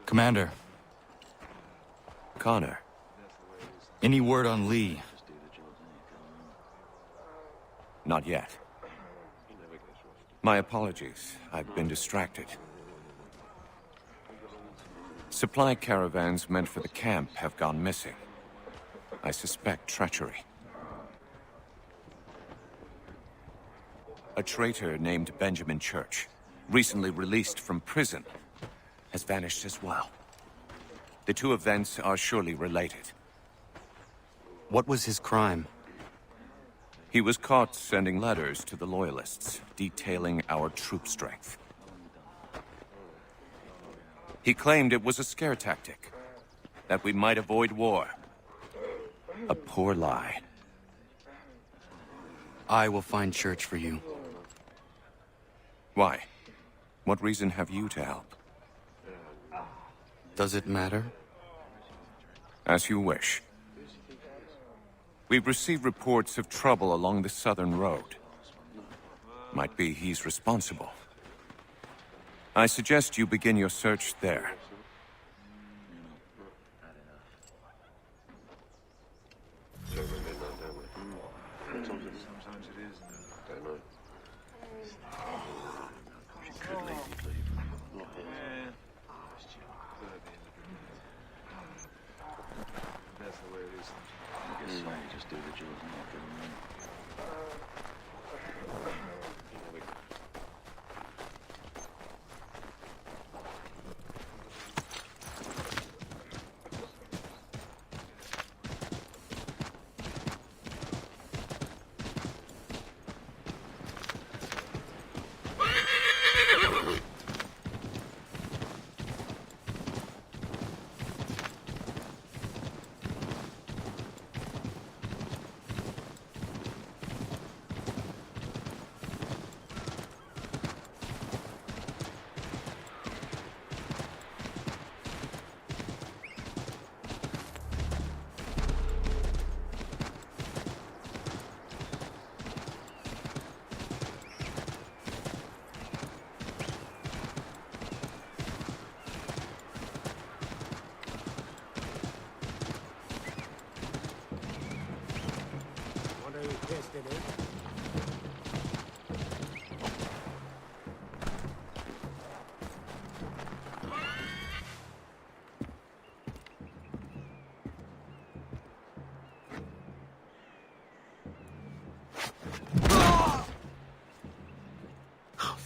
Commander. Connor. Any word on Lee? Not yet. My apologies. I've been distracted. Supply caravans meant for the camp have gone missing. I suspect treachery. A traitor named Benjamin Church, recently released from prison, has vanished as well. The two events are surely related. What was his crime? He was caught sending letters to the Loyalists, detailing our troop strength. He claimed it was a scare tactic, that we might avoid war. A poor lie. I will find Church for you. Why? What reason have you to help? Does it matter? As you wish. We've received reports of trouble along the southern road. Might be he's responsible. I suggest you begin your search there.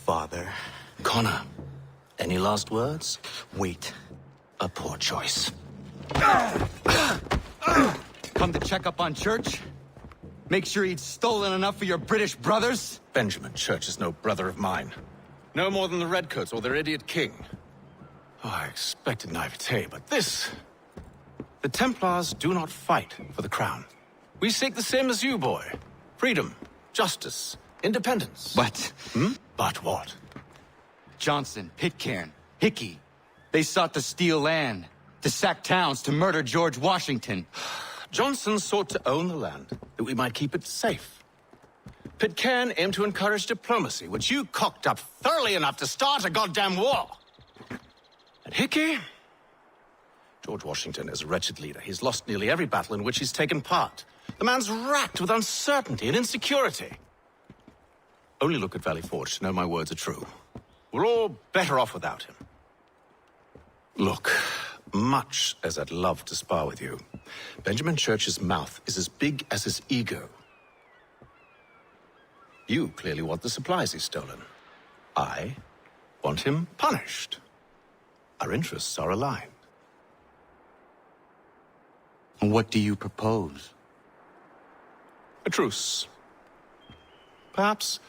Father. Connor, any last words? Wait. A poor choice. Come to check up on Church? Make sure he'd stolen enough for your British brothers? Benjamin Church is no brother of mine. No more than the Redcoats or their idiot king. Oh, I expected naivete, but this... The Templars do not fight for the crown. We seek the same as you, boy. Freedom, justice, independence. But... But what? Johnson, Pitcairn, Hickey, they sought to steal land, to sack towns, to murder George Washington. Johnson sought to own the land, that we might keep it safe. Pitcairn aimed to encourage diplomacy, which you cocked up thoroughly enough to start a goddamn war. And Hickey? George Washington is a wretched leader. He's lost nearly every battle in which he's taken part. The man's racked with uncertainty and insecurity. Only look at Valley Forge to know my words are true. We're all better off without him. Look, much as I'd love to spar with you, Benjamin Church's mouth is as big as his ego. You clearly want the supplies he's stolen. I want him punished. Our interests are aligned. What do you propose? A truce. Perhaps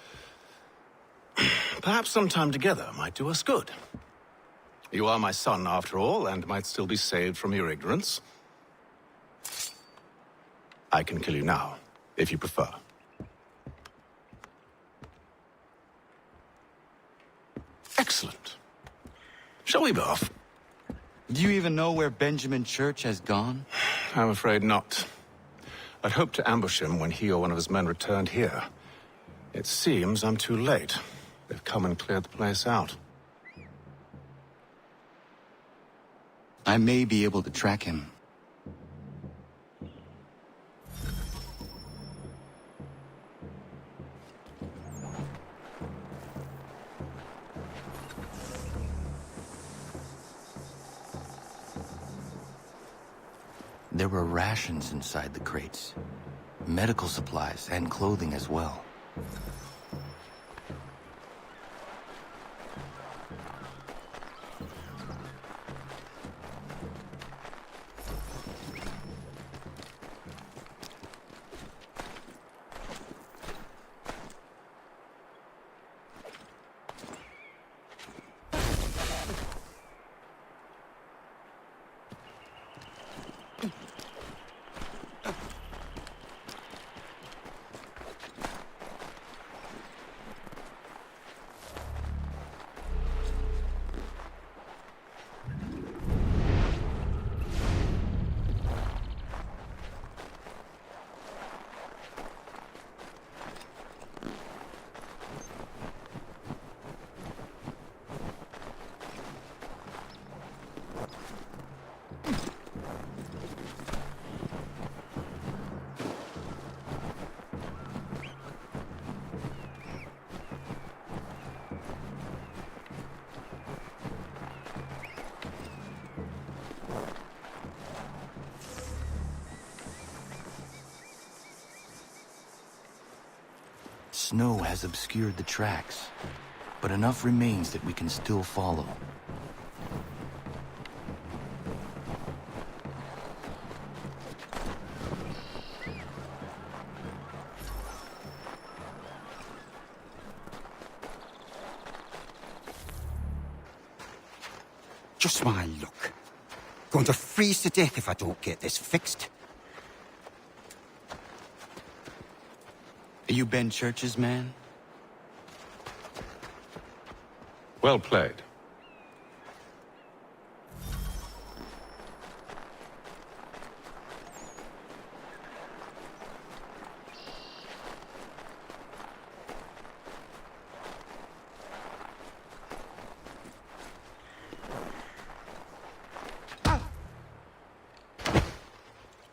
some time together might do us good. You are my son, after all, and might still be saved from your ignorance. I can kill you now, if you prefer. Excellent. Shall we be off? Do you even know where Benjamin Church has gone? I'm afraid not. I'd hoped to ambush him when he or one of his men returned here. It seems I'm too late. They've come and cleared the place out. I may be able to track him. There were rations inside the crates. Medical supplies and clothing as well. Snow has obscured the tracks, but enough remains that we can still follow. Just my luck. Going to freeze to death if I don't get this fixed. Are you Ben Church's man? Well played.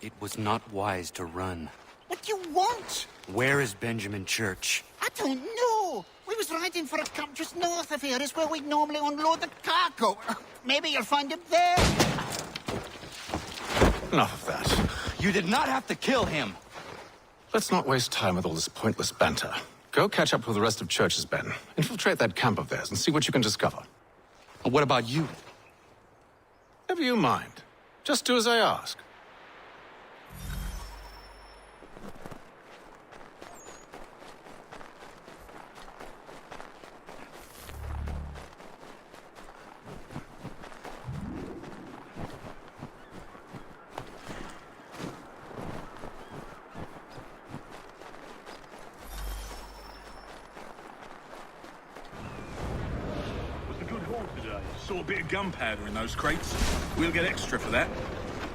It was not wise to run. What do you want? Where is Benjamin Church? I don't know. We was riding for a camp just north of here. It's where we normally unload the cargo. Maybe you'll find him there. Enough of that. You did not have to kill him! Let's not waste time with all this pointless banter. Go catch up with the rest of Church's men. Infiltrate that camp of theirs and see what you can discover. What about you? Never you mind. Just do as I ask. Saw a bit of gunpowder in those crates. We'll get extra for that.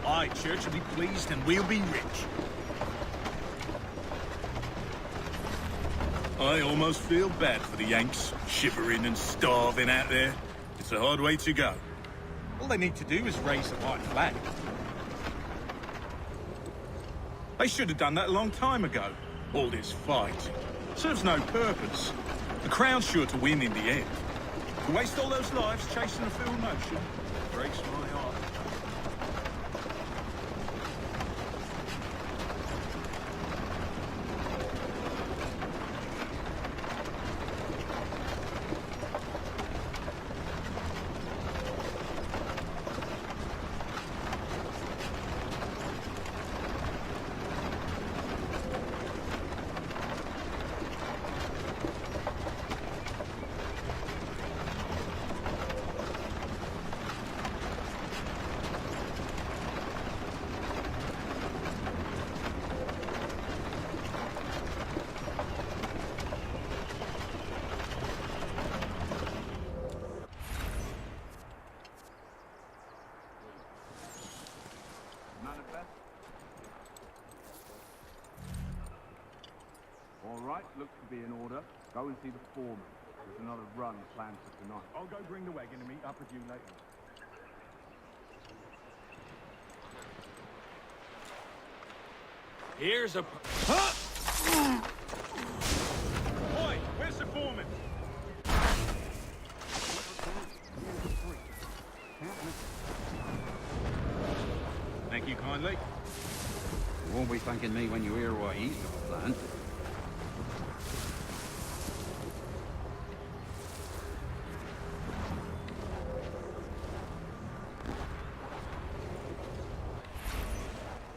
Aye, Church will be pleased and we'll be rich. I almost feel bad for the Yanks, shivering and starving out there. It's a hard way to go. All they need to do is raise the white flag. They should have done that a long time ago. All this fight serves no purpose. The Crown's sure to win in the end. To waste all those lives chasing a field notion breaks my heart. right, looks to be in order. Go and see the foreman. There's another run planned for tonight. I'll go bring the wagon and meet up with you later. Here's a... Oi, where's the foreman? Thank you kindly. You won't be thanking me when you hear what he's got planned.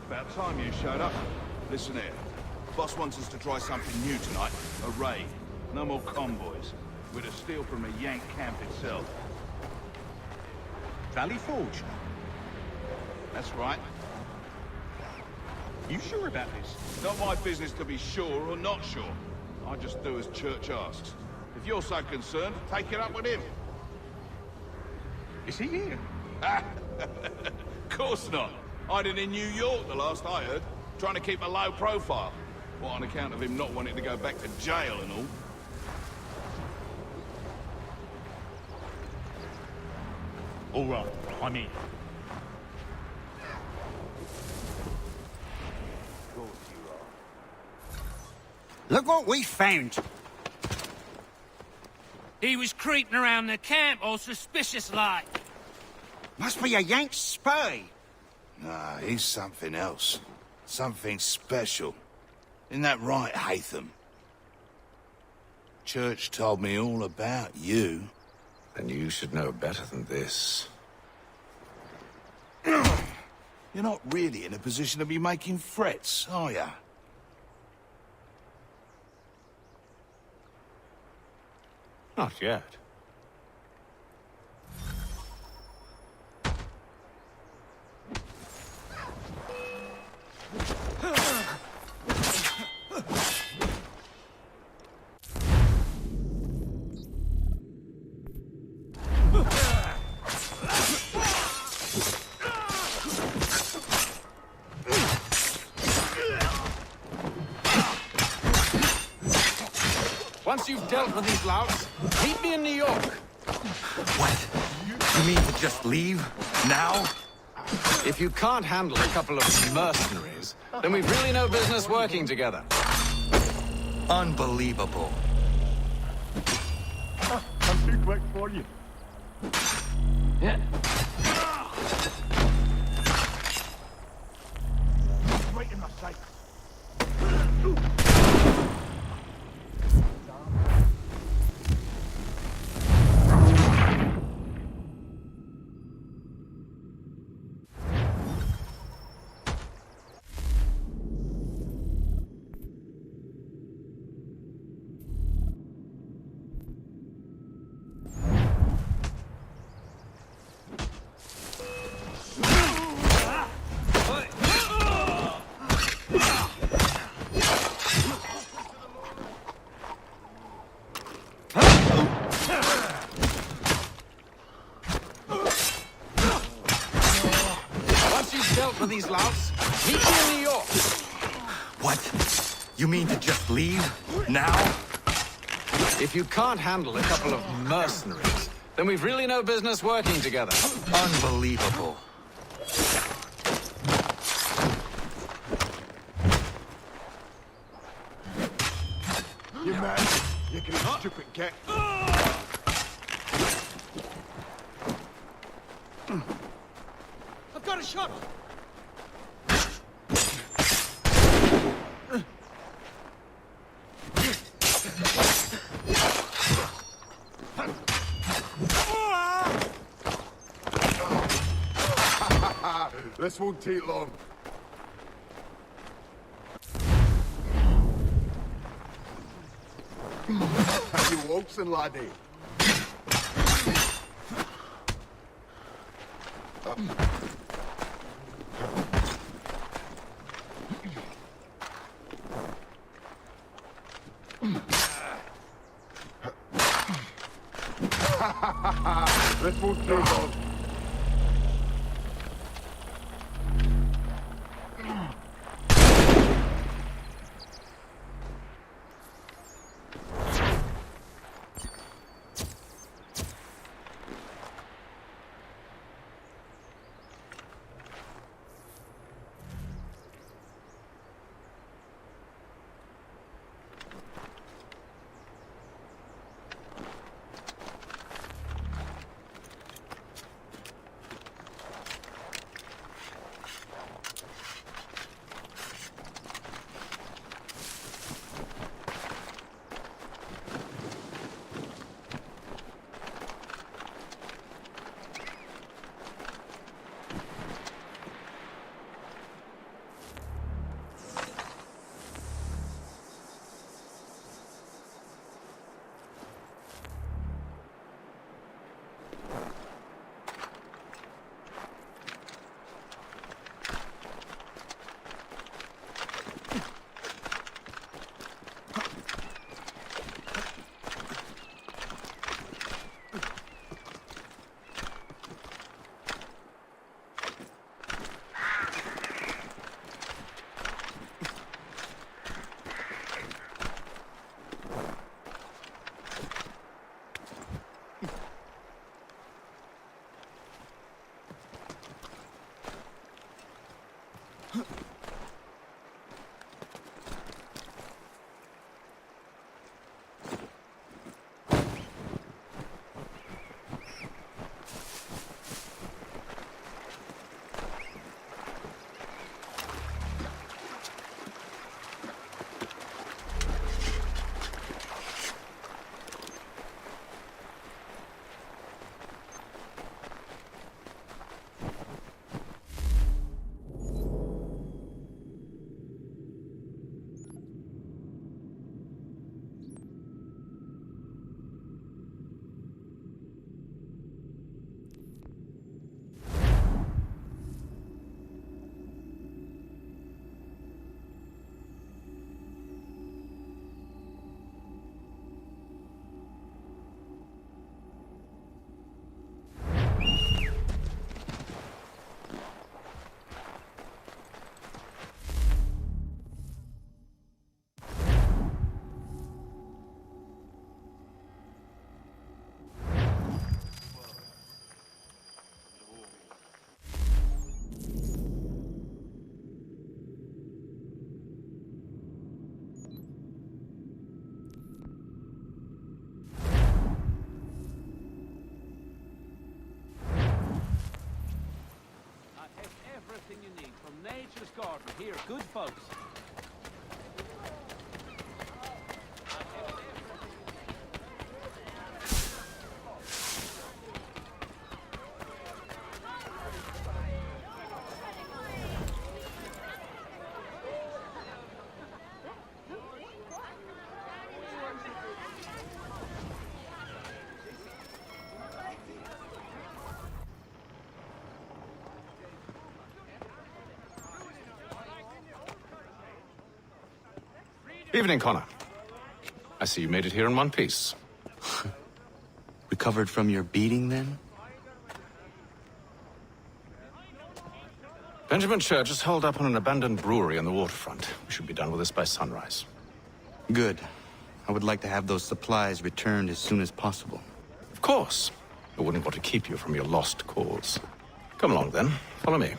About time you showed up. Listen here. Boss wants us to try something new tonight. A raid. No more convoys. We're to steal from a Yank camp itself. Valley Forge. That's right. You sure about this? Not my business to be sure or not sure. I just do as Church asks. If you're so concerned, take it up with him. Is he here? Of course not. Hiding in New York, the last I heard. Trying to keep a low profile. What, on account of him not wanting to go back to jail and all? All right, I'm in. Look what we found. He was creeping around the camp all suspicious-like. Must be a Yank spy. Nah, he's something else. Something special. Isn't that right, Hatham? Church told me all about you. Then you should know better than this. You're not really in a position to be making threats, are ya? Not yet. Once you've dealt with these louts, meet me in New York. What? You mean to just leave? Now? If you can't handle a couple of mercenaries, then we've really no business working together. Unbelievable. I'm too quick for you. Yeah. Right in my sight. For these louts, meet me in New York. What? You mean to just leave? Now? If you can't handle a couple of mercenaries, then we've really no business working together. Unbelievable. You mad? You can stupid cat. I've got a shot. This won't take long. How you waltzing, laddie? This won't take long. good folks. Evening, Connor. I see you made it here in one piece. Recovered from your beating, then? Benjamin Church is holed up on an abandoned brewery on the waterfront. We should be done with this by sunrise. Good. I would like to have those supplies returned as soon as possible. Of course. I wouldn't want to keep you from your lost cause. Come along, then. Follow me.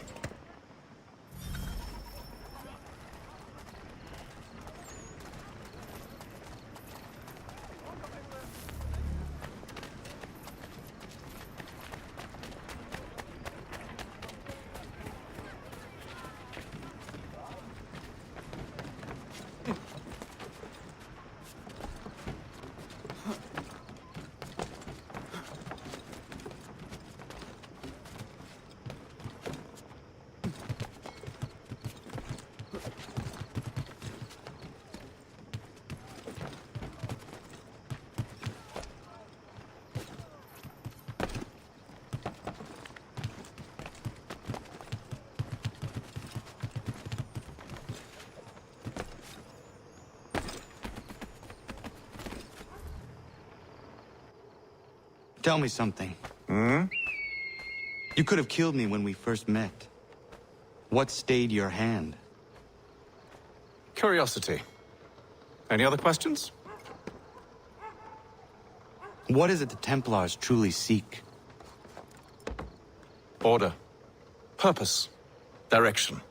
Tell me something. You could have killed me when we first met. What stayed your hand? Curiosity. Any other questions? What is it the Templars truly seek? Order. Purpose. Direction.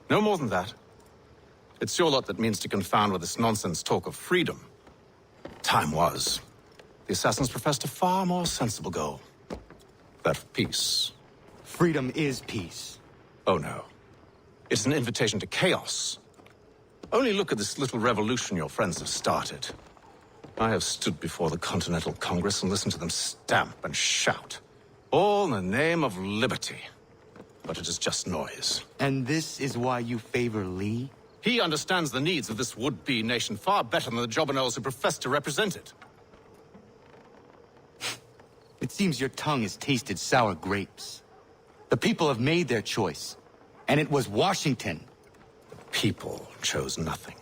No more than that. It's your lot that means to confound with this nonsense talk of freedom. Time was. The assassins professed a far more sensible goal. That of peace. Freedom is peace. Oh no. It's an invitation to chaos. Only look at this little revolution your friends have started. I have stood before the Continental Congress and listened to them stamp and shout. All in the name of liberty. But it is just noise. And this is why you favor Lee? He understands the needs of this would-be nation far better than the jobberknolls who profess to represent it. It seems your tongue has tasted sour grapes. The people have made their choice, and it was Washington. The people chose nothing.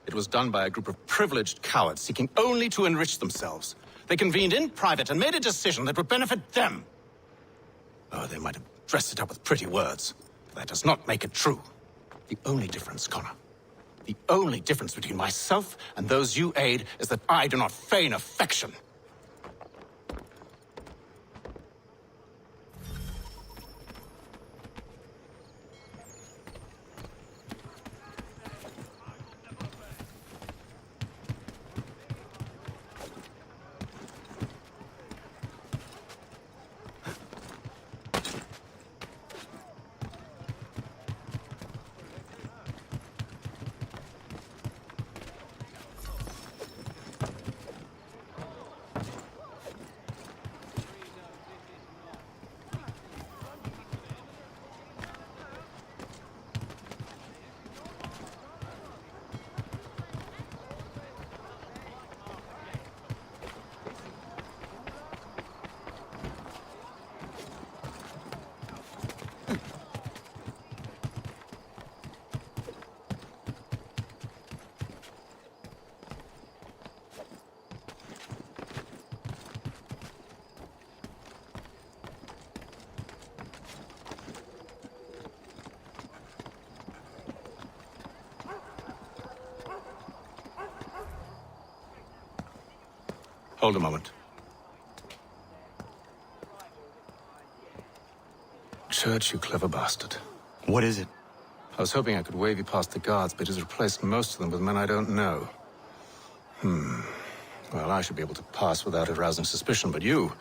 It was done by a group of privileged cowards seeking only to enrich themselves. They convened in private and made a decision that would benefit them. Oh, they might have dressed it up with pretty words, but that does not make it true. The only difference, Connor, the only difference between myself and those you aid is that I do not feign affection. Hold a moment. Church, you clever bastard. What is it? I was hoping I could wave you past the guards, but he's replaced most of them with men I don't know. Well, I should be able to pass without arousing suspicion, but you...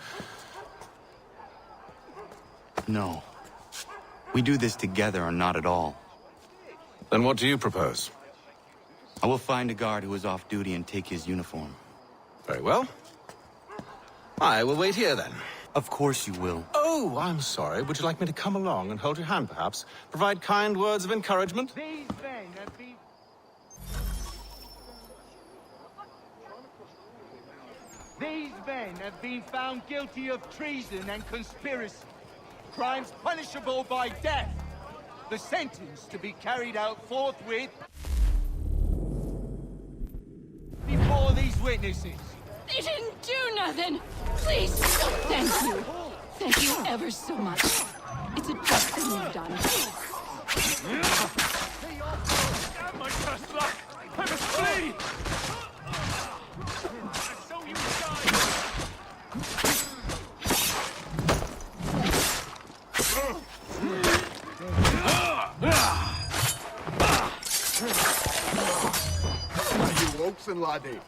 No. We do this together or not at all. Then what do you propose? I will find a guard who is off duty and take his uniform. Very well. I will wait here then. Of course you will. Oh, I'm sorry. Would you like me to come along and hold your hand, perhaps? Provide kind words of encouragement? These men have been found guilty of treason and conspiracy. Crimes punishable by death. The sentence to be carried out forthwith before these witnesses. They didn't do nothing. Please, thank you. Thank you ever so much. It's a just thing you've done. My first luck! I must flee! So you You oxen, laddie.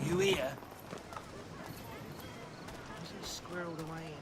You here? What's it squirreled away in here?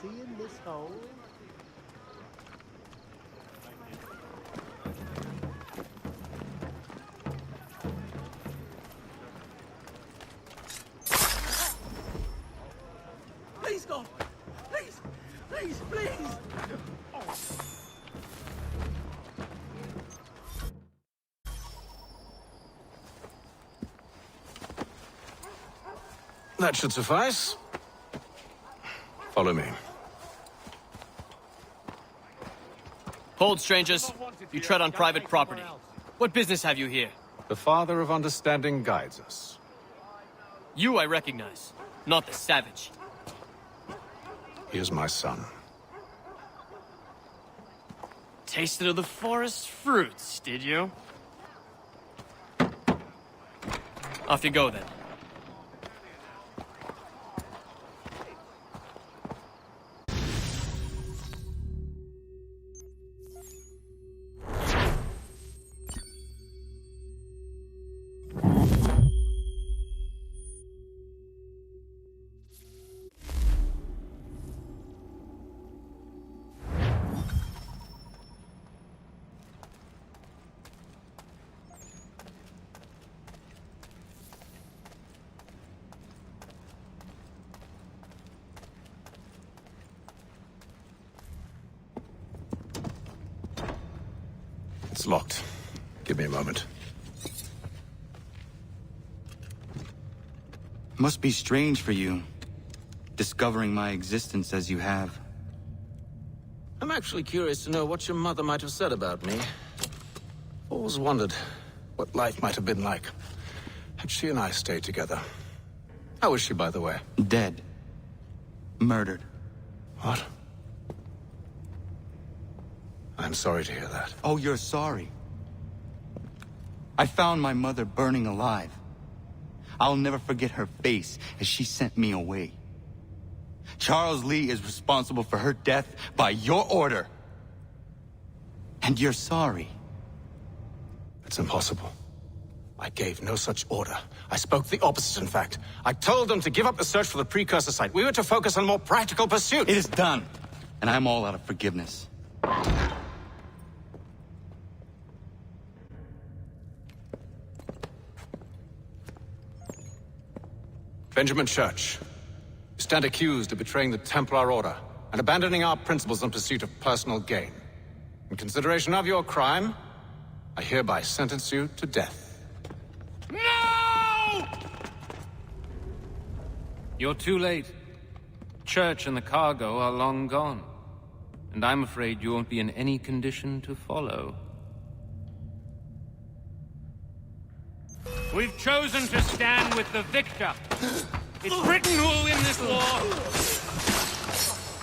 Seeing this hole? Please, God! Please! Please, please! That should suffice. Follow me. Hold, strangers. You tread on private property. What business have you here? The Father of Understanding guides us. You I recognize, not the savage. He is my son. Tasted of the forest fruits, did you? Off you go, then. It's locked. Give me a moment. Must be strange for you, discovering my existence as you have. I'm actually curious to know what your mother might have said about me. Always wondered what life might have been like had she and I stayed together. How is she, by the way? Dead. Murdered. What? I'm sorry to hear that. Oh, you're sorry. I found my mother burning alive. I'll never forget her face as she sent me away. Charles Lee is responsible for her death by your order. And you're sorry. It's impossible. I gave no such order. I spoke the opposite, in fact. I told them to give up the search for the precursor site. We were to focus on more practical pursuits. It is done, and I'm all out of forgiveness. Benjamin Church, you stand accused of betraying the Templar Order and abandoning our principles in pursuit of personal gain. In consideration of your crime, I hereby sentence you to death. No! You're too late. Church and the cargo are long gone. And I'm afraid you won't be in any condition to follow. We've chosen to stand with the victor. It's Britain who will win this war.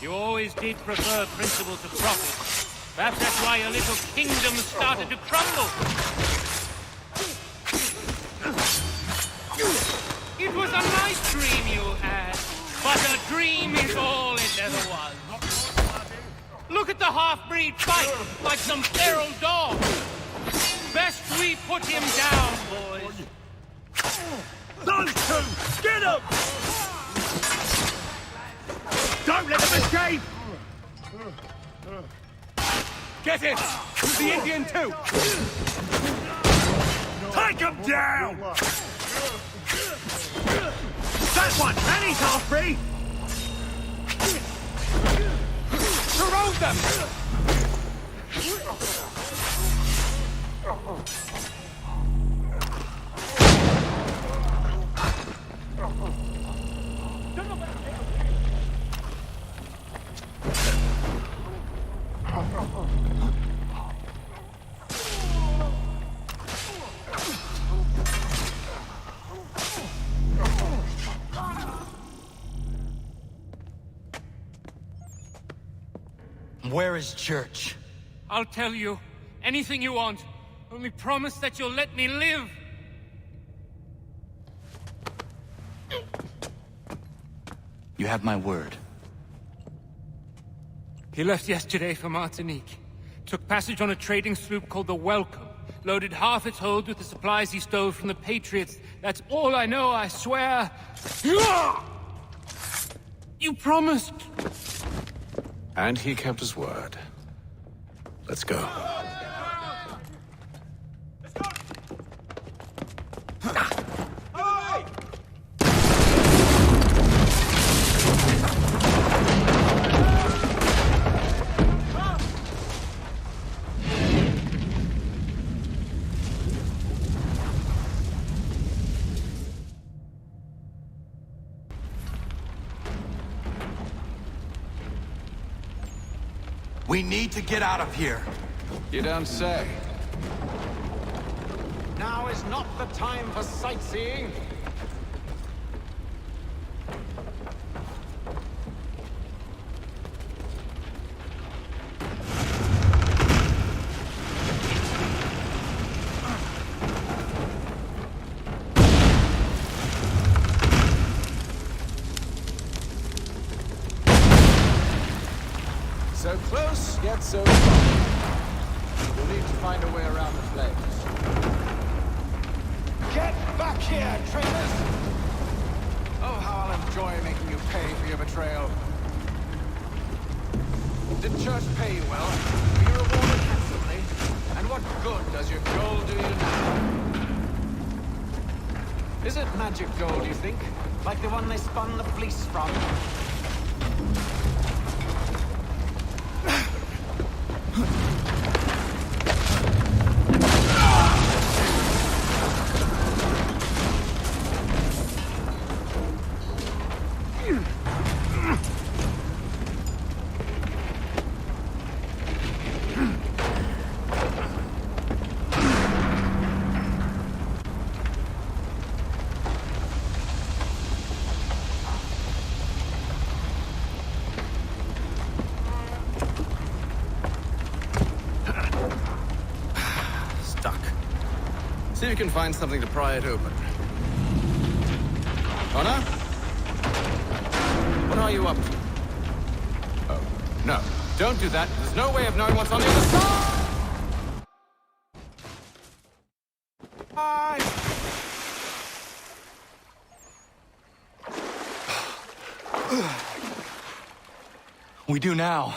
You always did prefer principle to profit. Perhaps that's why your little kingdom started to crumble. It was a nice dream you had, but a dream is all it ever was. Look at the half-breed fight like some feral dog. Best we put him down, boys. Those two! Get them! Don't let them escape! Get it! The Indian too! Take him down! That one! And he's half-breed! Corrode them! Where is Church? I'll tell you. Anything you want. Only promise that you'll let me live. You have my word. He left yesterday for Martinique. Took passage on a trading sloop called the Welcome. Loaded half its hold with the supplies he stole from the Patriots. That's all I know, I swear. You promised. And he kept his word. Let's go. We need to get out of here. You don't say. Now is not the time for sightseeing. So close, yet so far. We'll need to find a way around the flames. Get back here, traitors! Oh, how I'll enjoy making you pay for your betrayal. Did Church pay you well? Were you rewarded handsomely? And what good does your gold do you now? Is it magic gold, you think? Like the one they spun the fleece from? See if you can find something to pry it open. Connor? What are you up to? Oh, no. Don't do that. There's no way of knowing what's on the other side! We do now.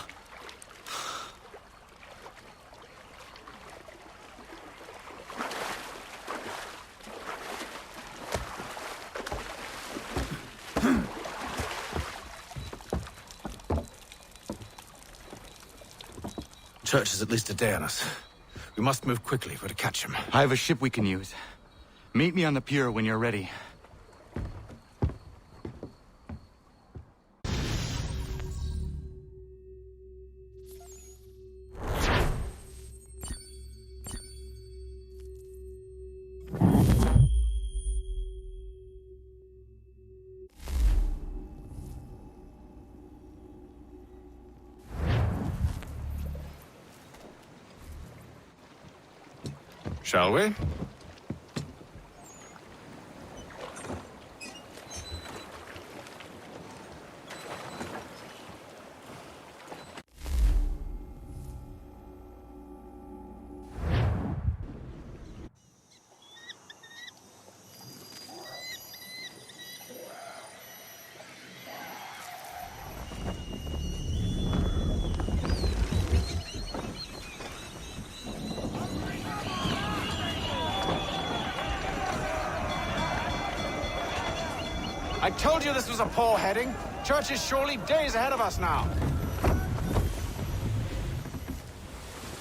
Church is at least a day on us. We must move quickly if we're to catch him. I have a ship we can use. Meet me on the pier when you're ready. Shall we? I told you this was a poor heading. Church is surely days ahead of us now.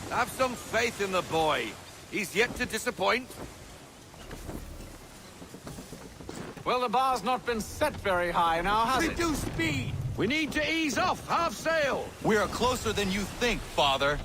Have some faith in the boy. He's yet to disappoint. Well, the bar's not been set very high now, has it? Reduce speed! We need to ease off half sail! We are closer than you think, Father.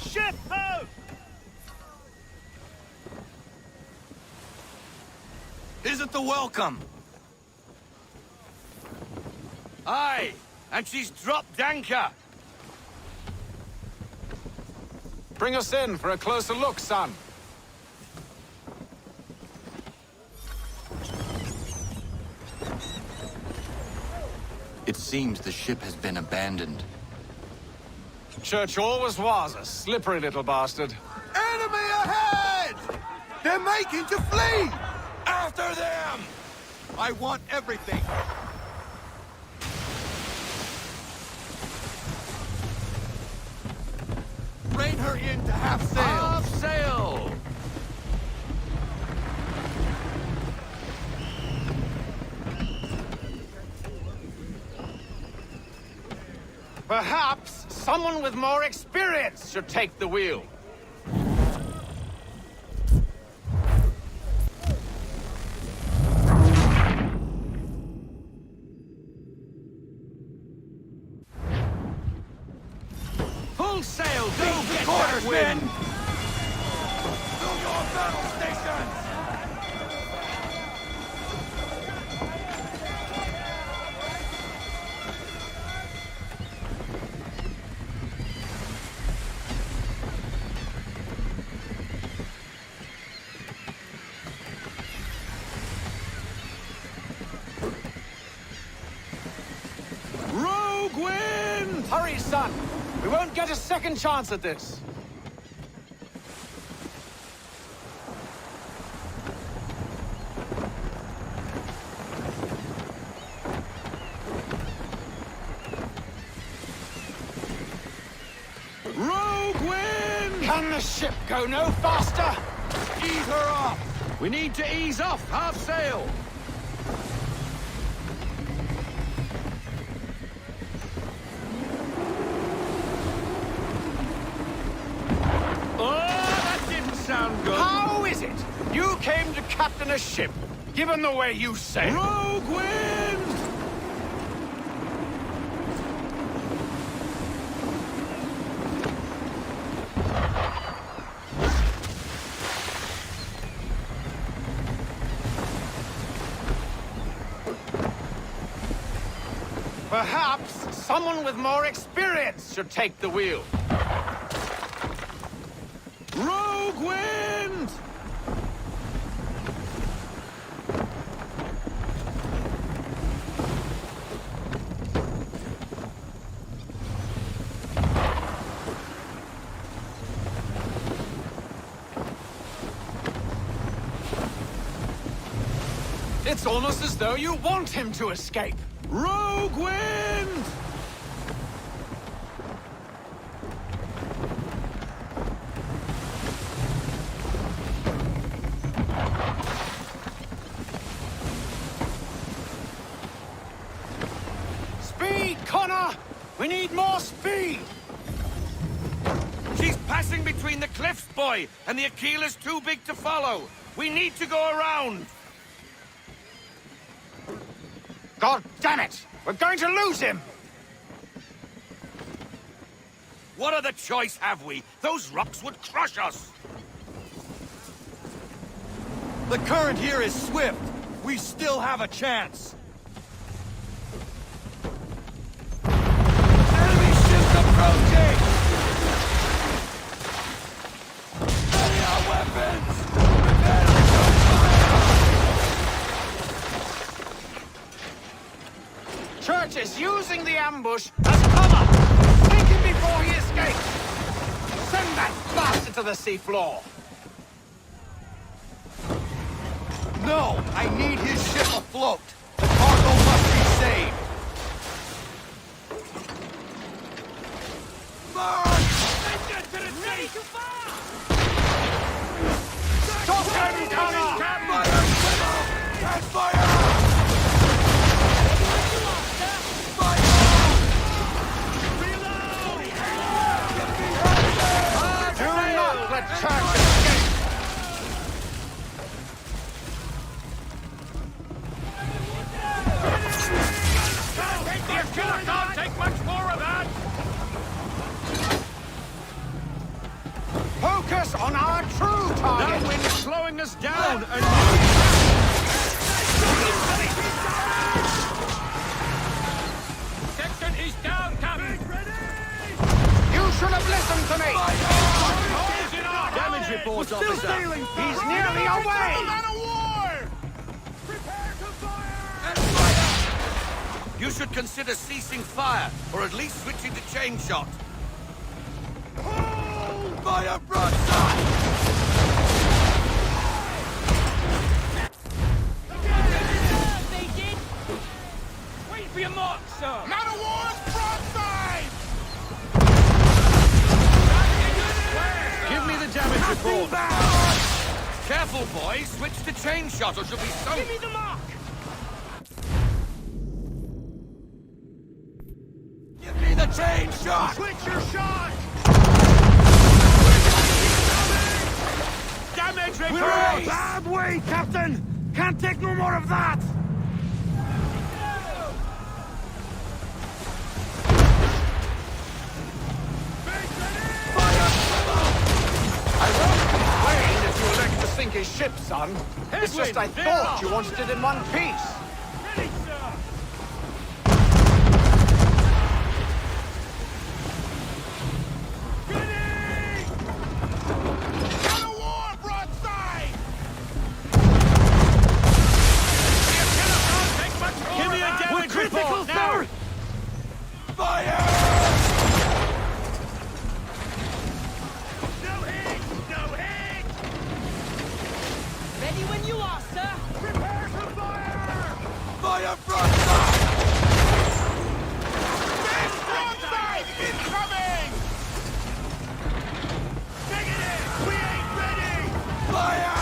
Ship ho! Isn't the welcome? Aye, and she's dropped anchor. Bring us in for a closer look, son. It seems the ship has been abandoned. Church always was a slippery little bastard. Enemy ahead! They're making to flee! After them! I want everything. Rein her in to half sail. Half sail! Perhaps someone with more experience should take the wheel. Full sail! Go get quarters, men! Fill your battle stations! Rogue wind! Hurry, son! We won't get a second chance at this. Rogue wind! Can the ship go no faster? Ease her off! We need to ease off, half sail! Sound good. How is it? You came to captain a ship, given the way you sail. Rogue wind! Perhaps someone with more experience should take the wheel. Rogue wind! It's almost as though you want him to escape. Rogue wind! We need more speed! She's passing between the cliffs, boy, and the Aquila's too big to follow. We need to go around. God damn it! We're going to lose him! What other choice have we? Those rocks would crush us! The current here is swift. We still have a chance. Approaching! Ready our weapons! Prepare to return fire! Church is using the ambush as cover! Take him before he escapes! Send that bastard to the seafloor! No! I need his ship afloat! The cargo must be saved! Ready to fire! Stop him, Connor! And fire! Do not let Church escape! The Aquila can't take much more of that! Focus on our true target! That wind's slowing us down, and... Section is down, Captain! You should have listened to me! Damage report, officer! He's nearly away! Prepare to fire! You should consider ceasing fire, or at least switching to chain shot. Fire broadside! They did! Wait for your mark, sir! Man of war broadside! Give me the damage report! Careful, boys. Switch to chain shot, or she'll be so... Give me the mark! Give me the chain shot! Switch your shot! Damage report! We're in a bad way, Captain! Can't take no more of that! I won't complain if you elect to sink his ship, son. It's just I thought you wanted it in one piece. Ready, sir! Man of war broadside! Give me a damage report now! Fire! Ready when you are, sir! Prepare to fire! Fire broadside! Big broadside incoming! Negative! We ain't ready! Fire!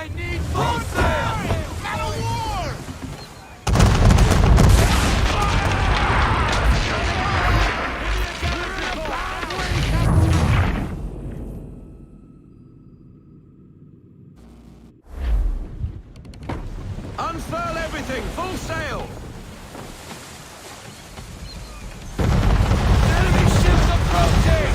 I need full sail! Man of war! Unfurl everything! Full sail! Enemy ships approaching!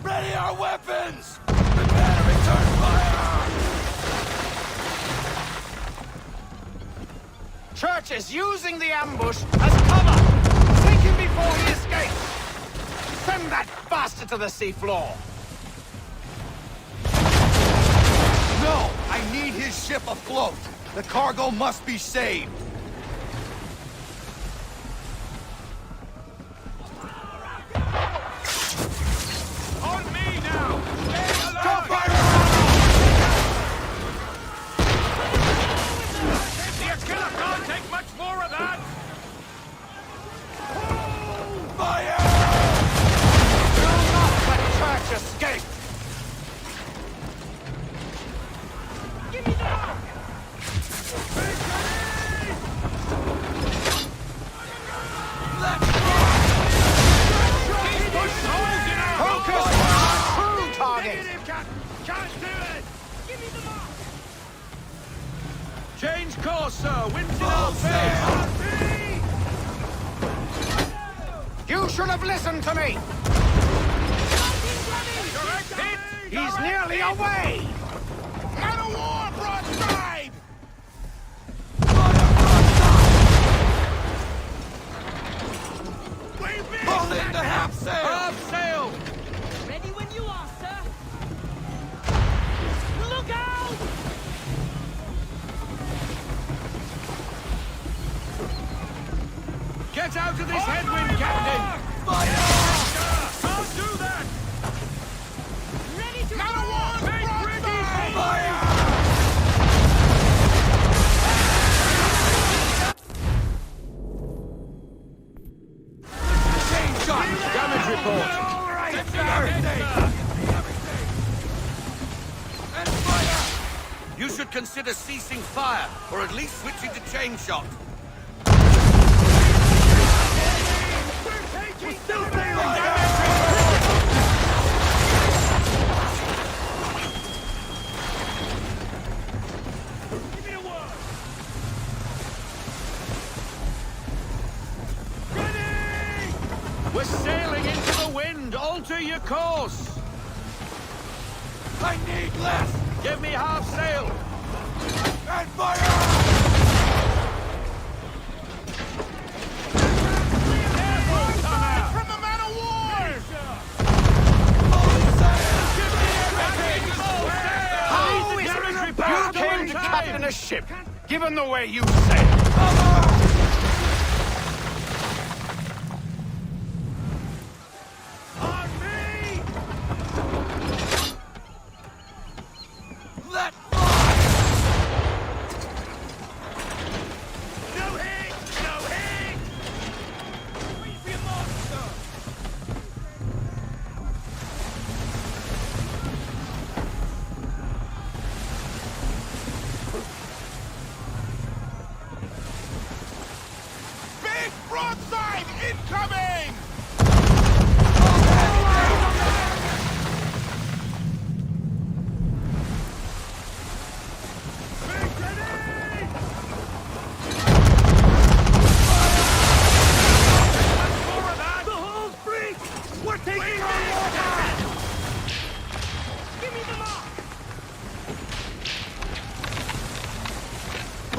Ready our weapons! Prepare to return fire! Church is using the ambush as cover! Take him before he escapes! Send that bastard to the seafloor! No! I need his ship afloat! The cargo must be saved! On me now! Stop fire! The Aquila can't take much more of that! Fire! Do not let Church escape! Focus on our true target! Can't do it! Change course, sir! Wind's in our face! You should have listened to me! He's nearly away! Man of war, broadside! Pull in the half sail! Half sail! Ready when you are, sir. Look out! Get out of this headwind, Captain! Fire! Can't do that! Ready to Man of war, broadside! Fire! Change shot! Damage report! Everything! And fire! You should consider ceasing fire, or at least switching to chain shot. We're sailing into the wind! Alter your course! I need less! Give me half sail! And fire! From the man of war! How is it you came to captain a ship, given the way you sail? Let Big broadside incoming!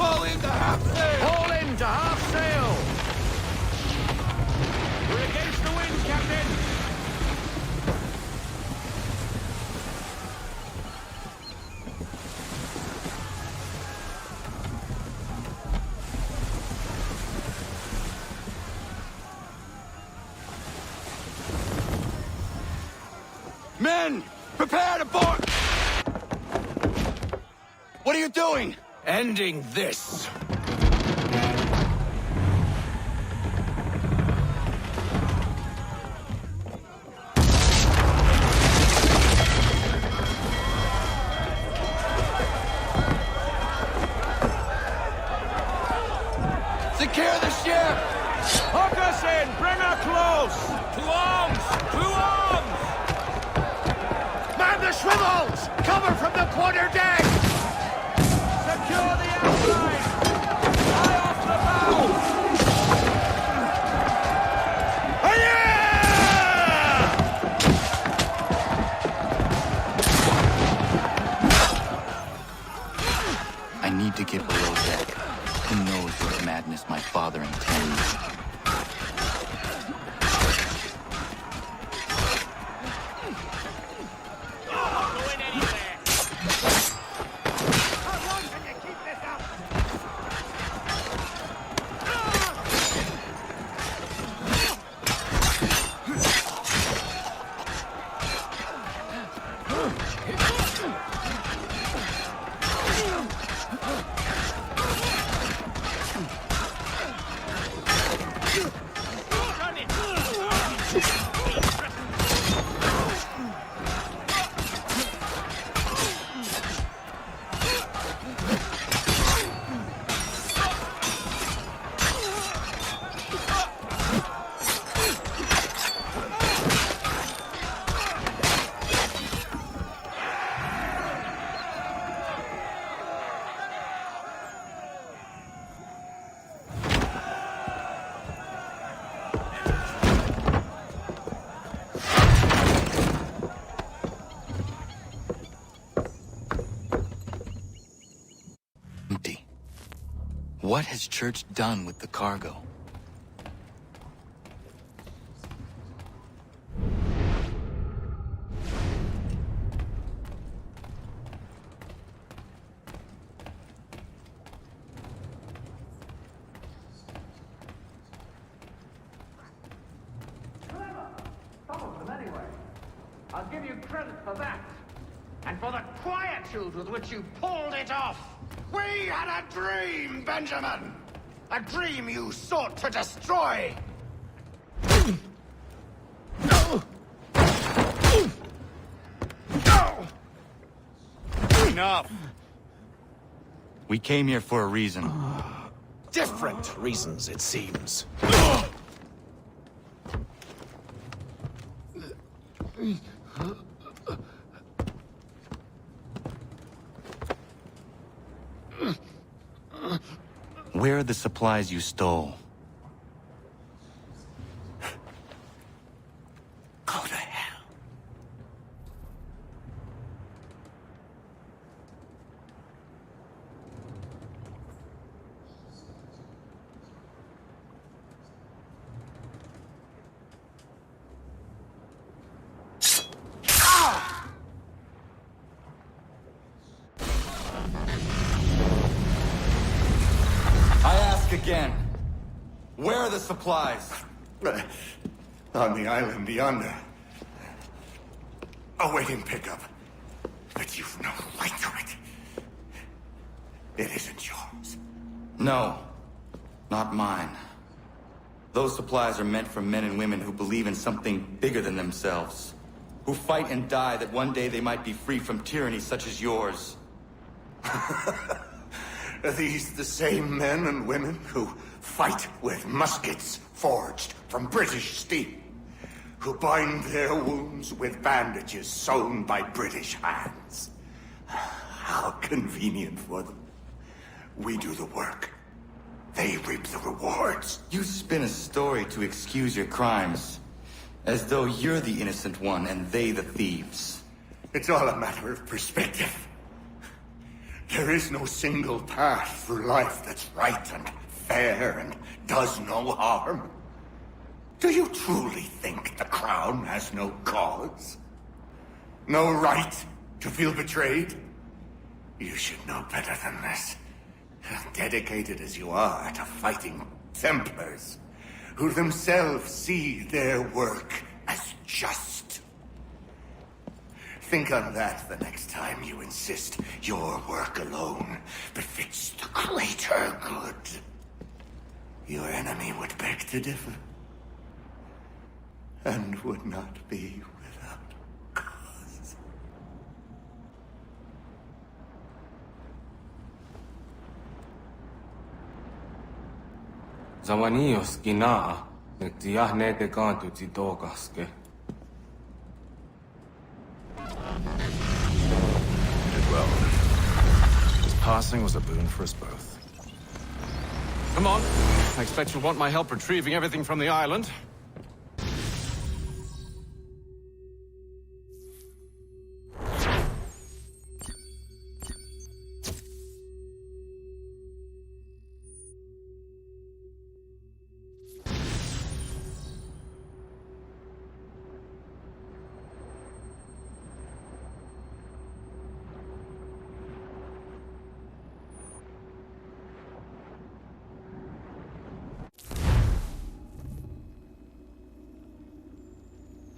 pull into half sail! Haul in to half sail! We're against the wind, Captain! Men! Prepare to board! What are you doing? Ending this! swivels! To arms! To arms! Man the swivels! Cover from the quarter deck! Secure the outside! Eye off the bow! I need to get below deck. Who knows what madness my father intends? Empty. What has Church done with the cargo? I'll give you credit for that. And for the quietude with which you pulled it off. We had a dream, Benjamin! A dream you sought to destroy! Enough! We came here for a reason. Different reasons, it seems. Where are the supplies you stole? Go to hell. Again. Where are the supplies? On the island yonder. Awaiting pickup. But you've no right to it. It isn't yours. No. Not mine. Those supplies are meant for men and women who believe in something bigger than themselves. Who fight and die that one day they might be free from tyranny such as yours. Are these the same men and women who fight with muskets forged from British steel? Who bind their wounds with bandages sewn by British hands? How convenient for them. We do the work. They reap the rewards. You spin a story to excuse your crimes. As though you're the innocent one and they the thieves. It's all a matter of perspective. There is no single path through life that's right and fair and does no harm. Do you truly think the Crown has no cause? No right to feel betrayed? You should know better than this. Dedicated as you are to fighting Templars, who themselves see their work as just. Think on that the next time you insist your work alone befits the greater good. Your enemy would beg to differ, and would not be without cause. Zawanios ginaa Well, his passing was a boon for us both. Come on. I expect you'll want my help retrieving everything from the island.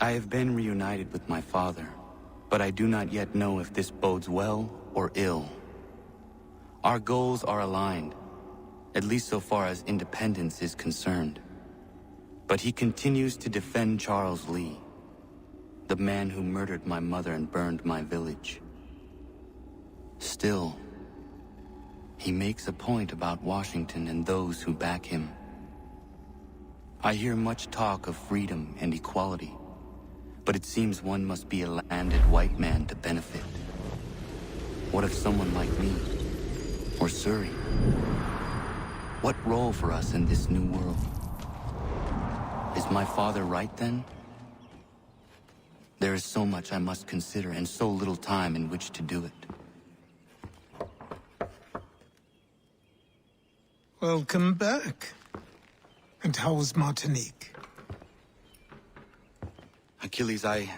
I have been reunited with my father, but I do not yet know if this bodes well or ill. Our goals are aligned, at least so far as independence is concerned. But he continues to defend Charles Lee, the man who murdered my mother and burned my village. Still, he makes a point about Washington and those who back him. I hear much talk of freedom and equality, but it seems one must be a landed white man to benefit. What if someone like me, or Surrey? What role for us in this new world? Is my father right then? There is so much I must consider and so little time in which to do it. Welcome back. And how was Martinique? Achilles, I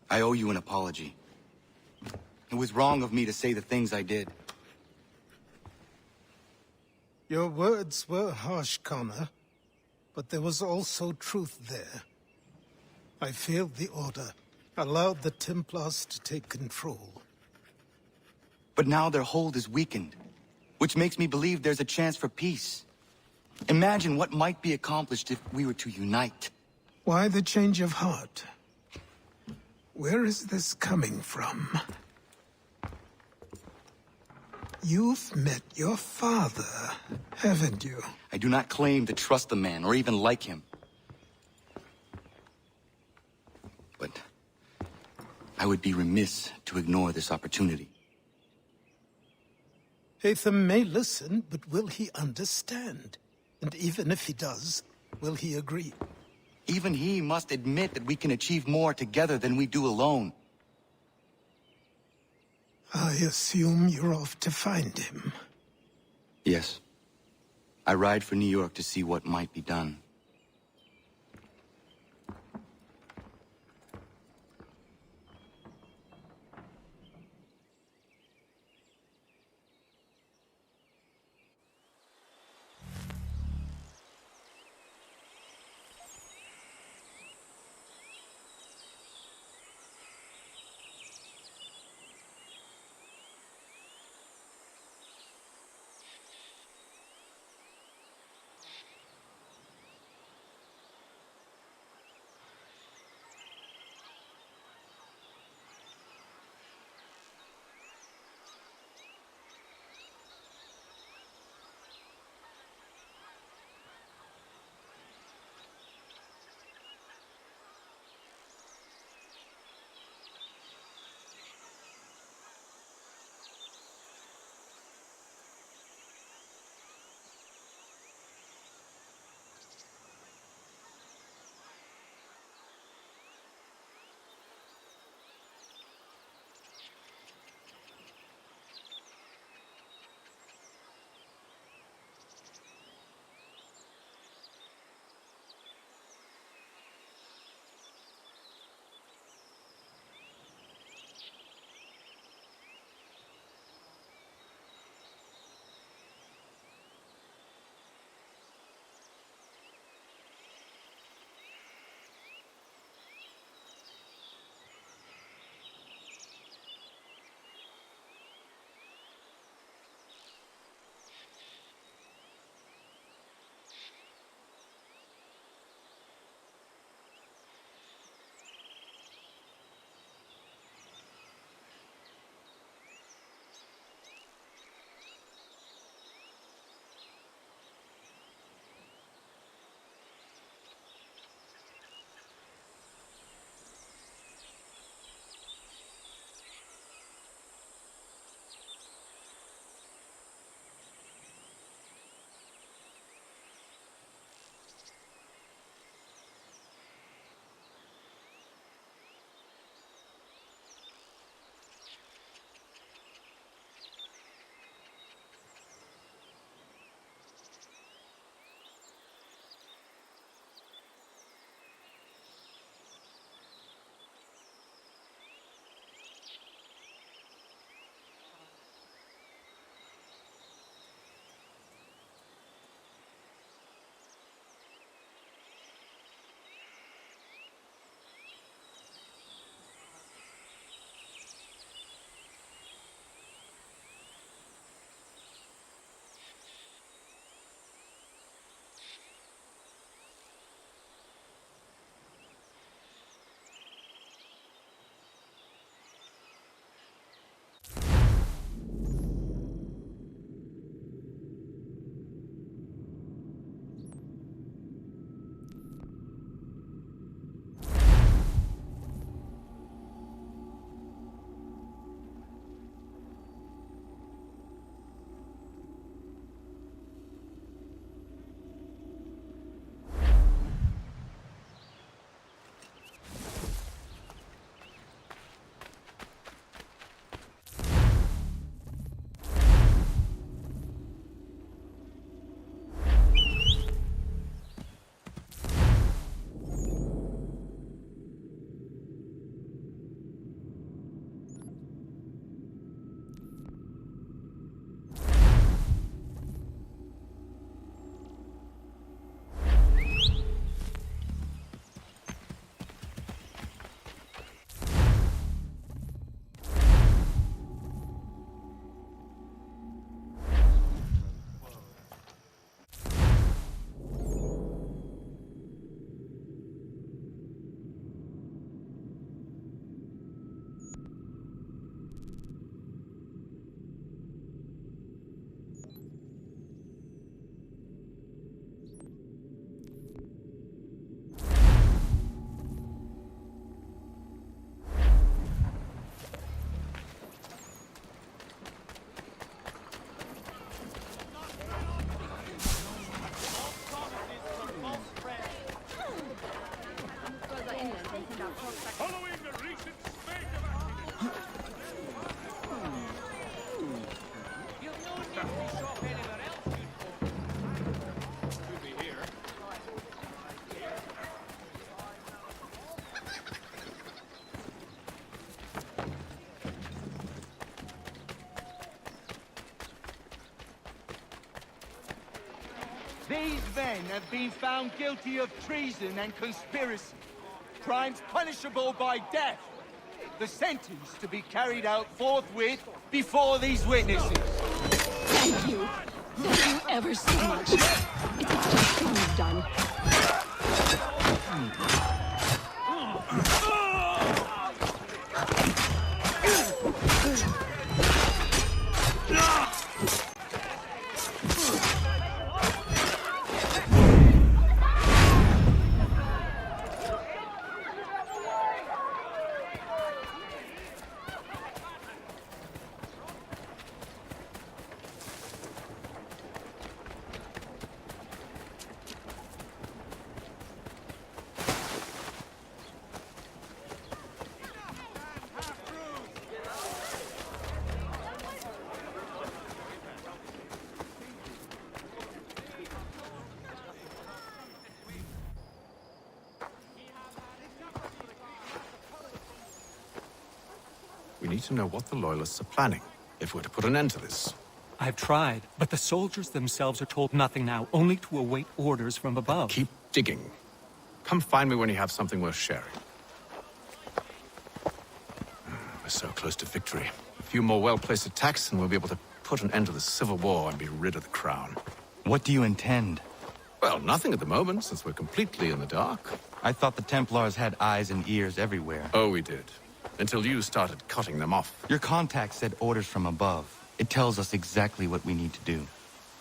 owe you an apology. It was wrong of me to say the things I did. Your words were harsh, Connor, but there was also truth there. I failed the Order, allowed the Templars to take control. But now their hold is weakened, which makes me believe there's a chance for peace. Imagine what might be accomplished if we were to unite. Why the change of heart? Where is this coming from? You've met your father, haven't you? I do not claim to trust the man, or even like him. But I would be remiss to ignore this opportunity. Hatham may listen, but will he understand? And even if he does, will he agree? Even he must admit that we can achieve more together than we do alone. I assume you're off to find him. Yes. I ride for New York to see what might be done. These men have been found guilty of treason and conspiracy. Crimes punishable by death. The sentence to be carried out forthwith before these witnesses. Thank you. Thank you ever so much. It's a just thing you've done. We need to know what the Loyalists are planning, if we're to put an end to this. I've tried, but the soldiers themselves are told nothing now, only to await orders from above. Keep digging. Come find me when you have something worth sharing. We're so close to victory. A few more well-placed attacks and we'll be able to put an end to the Civil War and be rid of the Crown. What do you intend? Well, nothing at the moment, since we're completely in the dark. I thought the Templars had eyes and ears everywhere. Oh, we did. Until you started cutting them off. Your contact said orders from above. It tells us exactly what we need to do.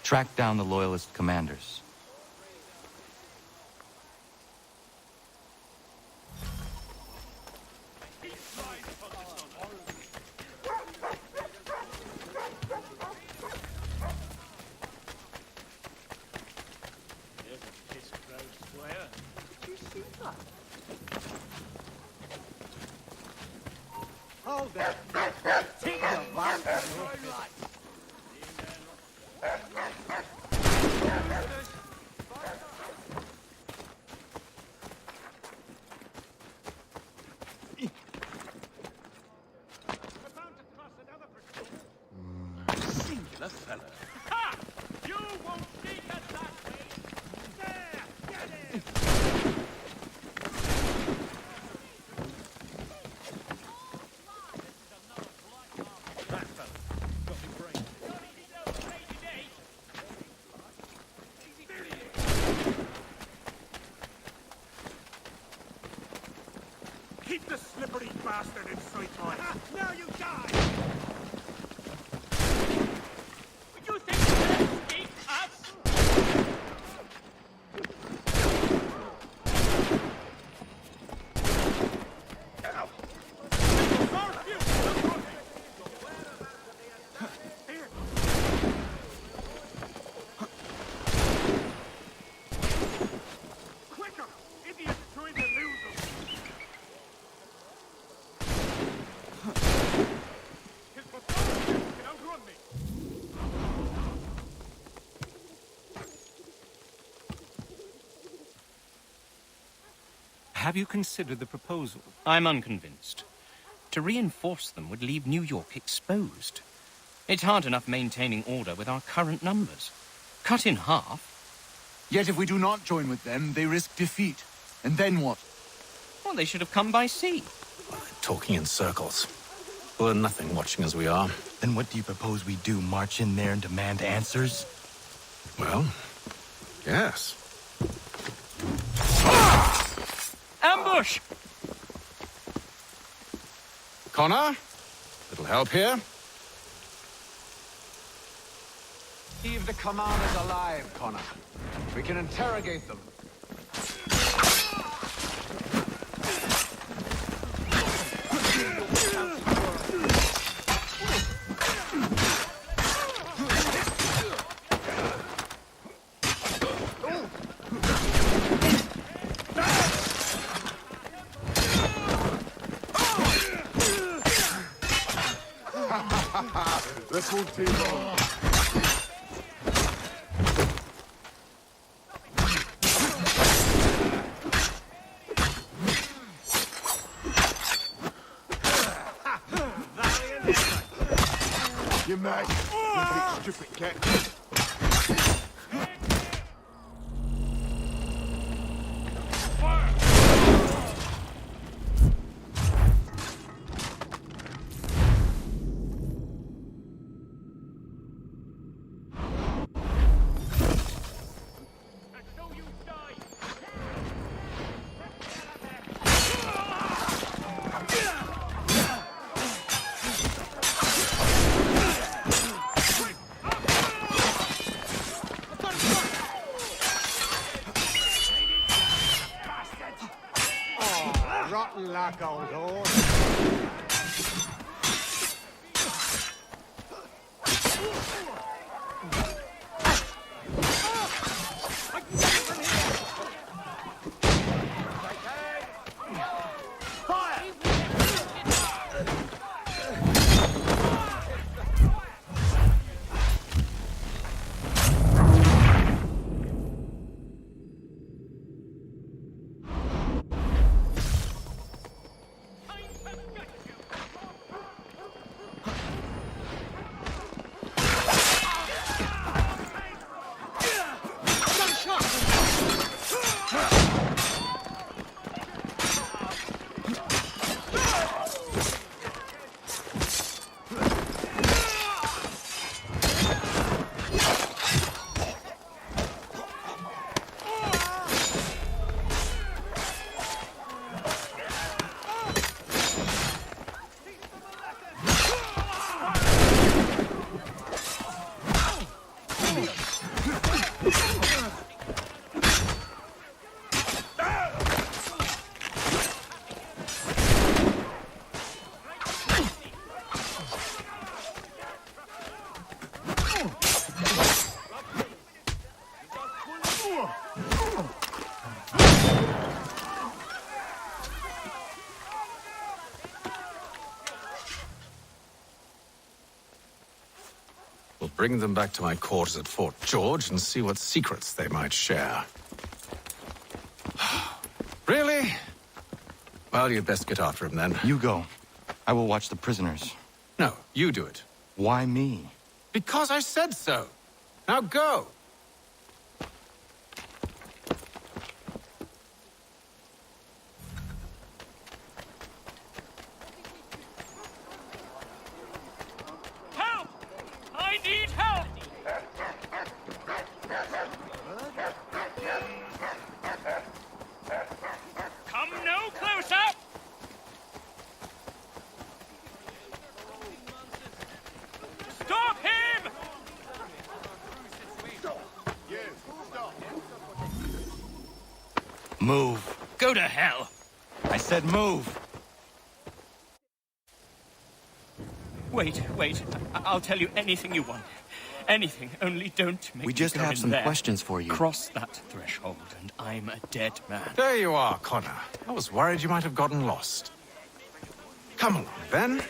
Track down the Loyalist commanders. Hold that. Take the bastard. Singular fellow. Ha! You won't sneak us that way. There! Get it! Keep the slippery bastard in sight, boy. Now you die! You think you can escape us? Quicker! Idiots trying to lose them. His performance can outrun me. Have you considered the proposal? I'm unconvinced. To reinforce them would leave New York exposed. It's hard enough maintaining order with our current numbers. Cut in half. Yet if we do not join with them, they risk defeat. And then what? Well, they should have come by sea. Talking in circles. We're nothing watching as we are. Then what do you propose we do? March in there and demand answers? Well, yes. Ambush! Connor? Little help here? Leave the commanders alive, Connor. We can interrogate them. The full team on. You mad? You big stupid cat. rotten luck, old horse. We'll bring them back to my quarters at Fort George and see what secrets they might share. Really? Well, you'd best get after him then. You go. I will watch the prisoners. No, you do it. Why me? Because I said so. Now go. Help! I need help! Come no closer! Stop him! Move. Go to hell! I said move. Wait. I'll tell you anything you want. Anything, only don't make We just me go have in some there. questions for you. Cross that threshold, and I'm a dead man. There you are, Connor. I was worried you might have gotten lost. Come along, then.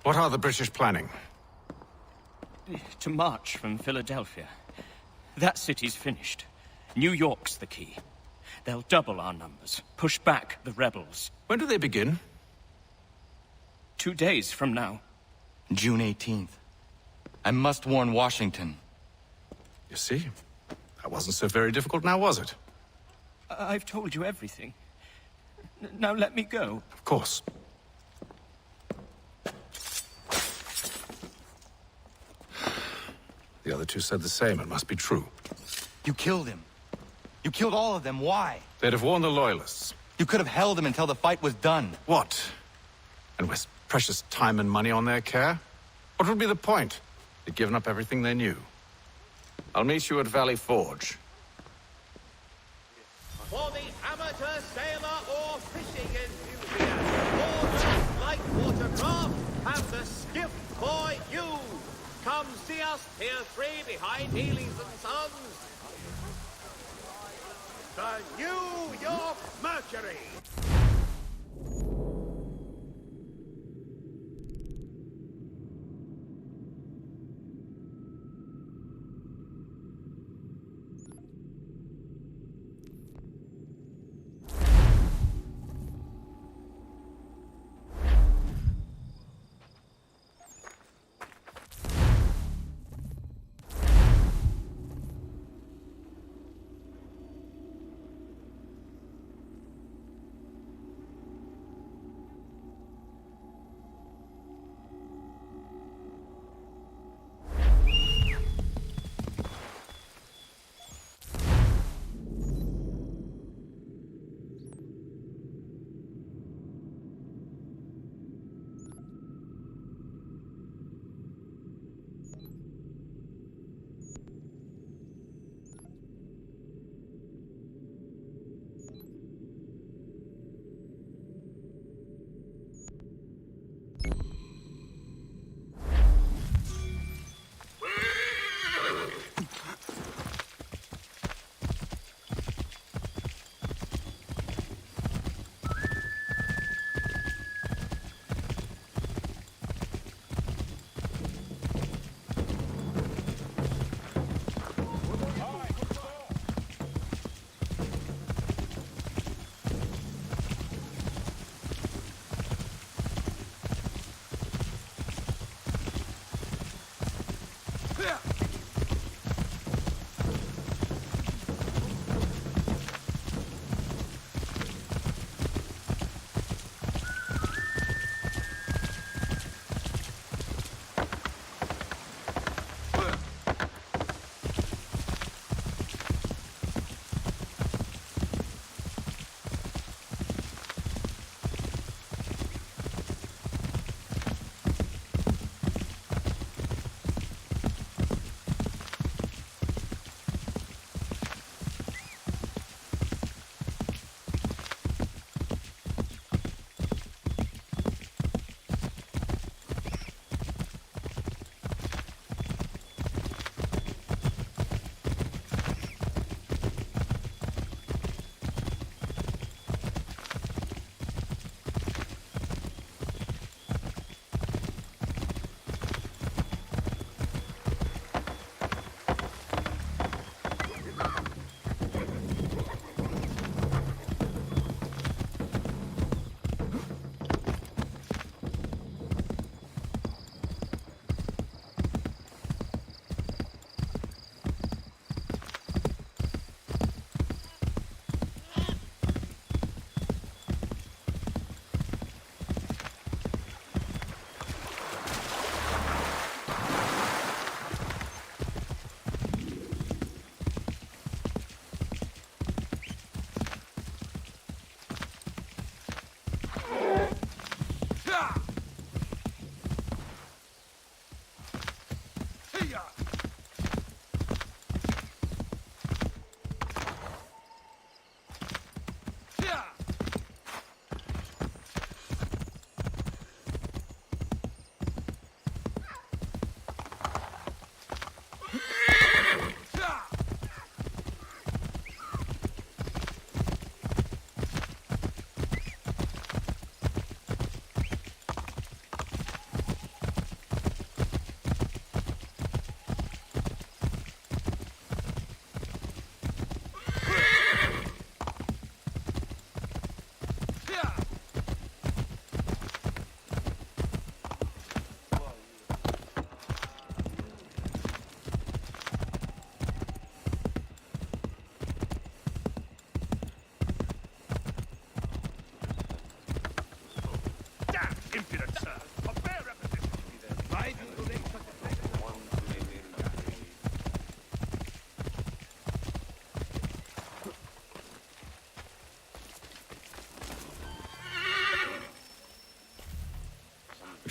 What are the British planning? To march from Philadelphia. That city's finished. New York's the key. They'll double our numbers, push back the rebels. When do they begin? 2 days from now. June 18th. I must warn Washington. You see? That wasn't so very difficult now, was it? I've told you everything. Now let me go. Of course. The other two said the same. It must be true. You killed him. You killed all of them. Why? They'd have warned the Loyalists. You could have held him until the fight was done. What? And waste precious time and money on their care? What would be the point? They'd given up everything they knew. I'll meet you at Valley Forge. For the amateur sailor or fishing enthusiast, or just like watercraft, have the skiff for you. Come see us, Pier 3 behind Healy's and Sons. The New York Mercury.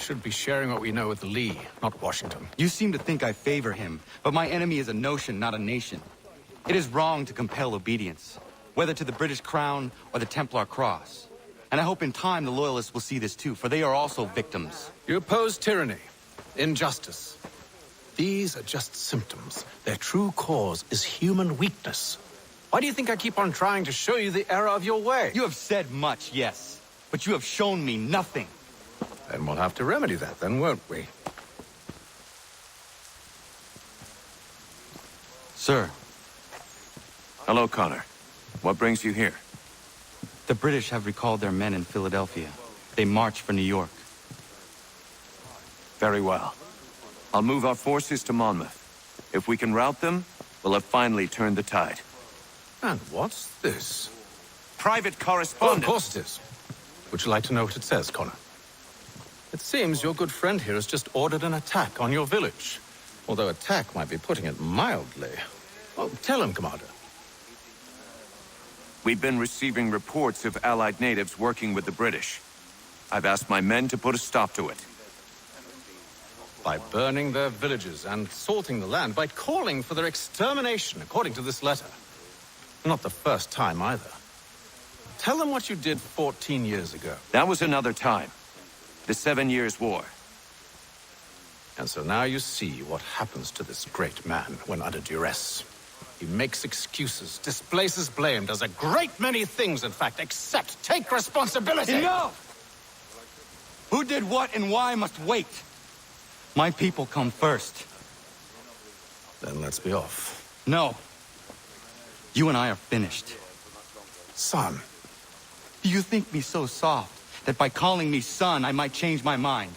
should be sharing what we know with Lee, not Washington. You seem to think I favor him, but my enemy is a notion, not a nation. It is wrong to compel obedience, whether to the British Crown or the Templar Cross. And I hope in time the Loyalists will see this too, for they are also victims. You oppose tyranny, injustice. These are just symptoms. Their true cause is human weakness. Why do you think I keep on trying to show you the error of your way? You have said much, yes, but you have shown me nothing. Then we'll have to remedy that then, won't we? Sir. Hello, Connor. What brings you here? The British have recalled their men in Philadelphia. They march for New York. Very well. I'll move our forces to Monmouth. If we can rout them, we'll have finally turned the tide. And what's this? Private Oh, correspondence. of course it is. Would you like to know what it says, Connor? It seems your good friend here has just ordered an attack on your village. Although attack might be putting it mildly. Well, tell him, Commander. We've been receiving reports of Allied natives working with the British. I've asked my men to put a stop to it. By burning their villages and salting the land, by calling for their extermination, according to this letter. Not the first time, either. Tell them what you did 14 years ago. That was another time. The 7 Years' War. And so now you see what happens to this great man when under duress. He makes excuses, displaces blame, does a great many things, in fact, except take responsibility! Enough! Who did what and why must wait. My people come first. Then let's be off. No. You and I are finished. Son. Do you think me so soft that by calling me son, I might change my mind?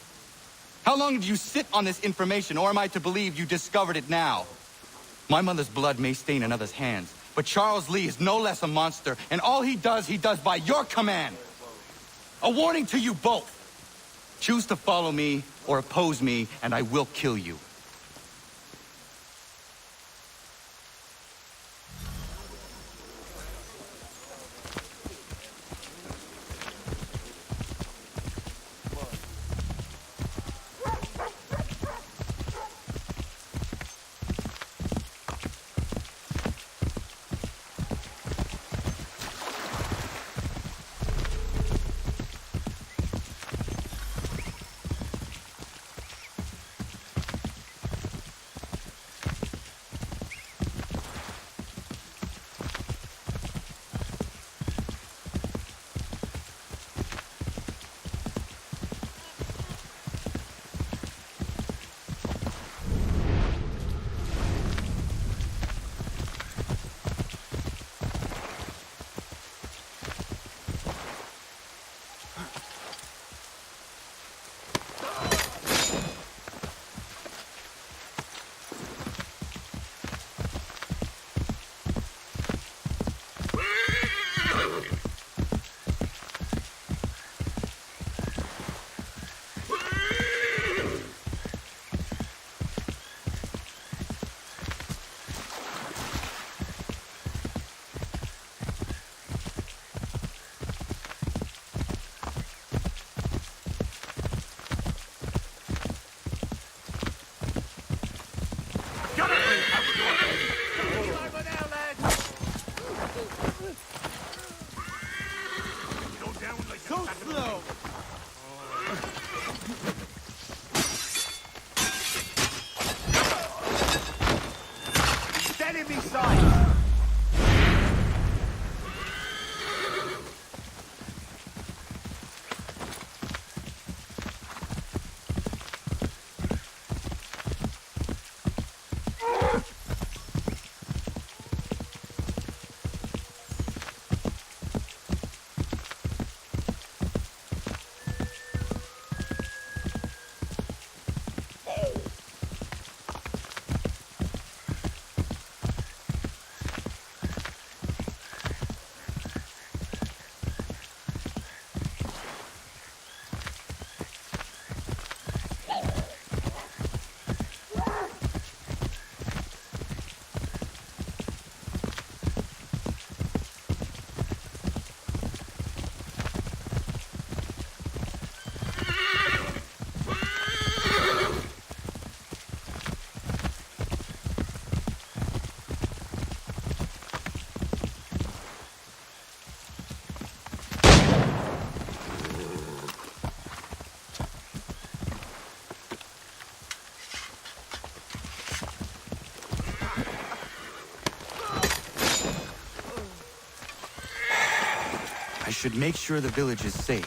How long did you sit on this information, or am I to believe you discovered it now? My mother's blood may stain another's hands, but Charles Lee is no less a monster, and all he does by your command. A warning to you both. Choose to follow me or oppose me, and I will kill you. should make sure the village is safe.